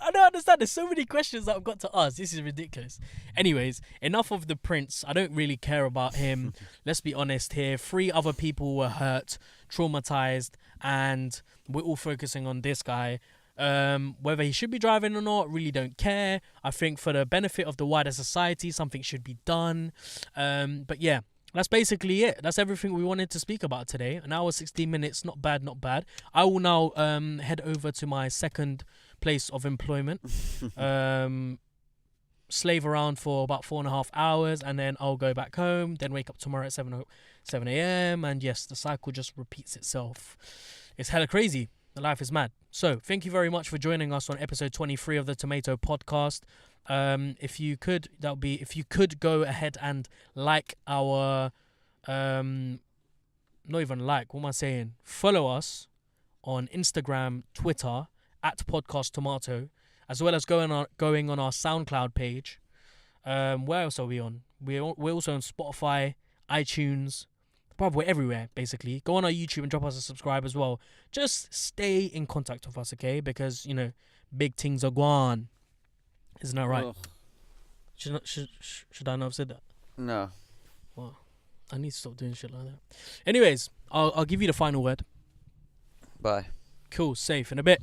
I don't understand. There's so many questions that I've got to ask. This is ridiculous. Anyways, enough of the Prince. I don't really care about him. Let's be honest here. 3 other people were hurt, traumatized, and we're all focusing on this guy. Whether he should be driving or not, really don't care. I think for the benefit of the wider society, something should be done. But yeah, that's basically it. That's everything we wanted to speak about today. An hour, 16 minutes. Not bad, not bad. I will now head over to my second place of employment. Slave around for about 4.5 hours, and then I'll go back home, then wake up tomorrow at 7 a.m. And yes, the cycle just repeats itself. It's hella crazy. The life is mad. So, thank you very much for joining us on episode 23 of the Tomato Podcast. If you could go ahead and like our, not even like, what am I saying? Follow us on Instagram, Twitter, at Podcast Tomato, as well as going on our SoundCloud page. Where else are we on? We're also on Spotify, iTunes. We're everywhere, basically. Go on our YouTube and drop us a subscribe as well. Just stay in contact with us, okay? Because, you know, big things are gone. Isn't that right? Should I not have said that? No. Well, I need to stop doing shit like that. Anyways, I'll give you the final word. Bye. Cool, safe in a bit.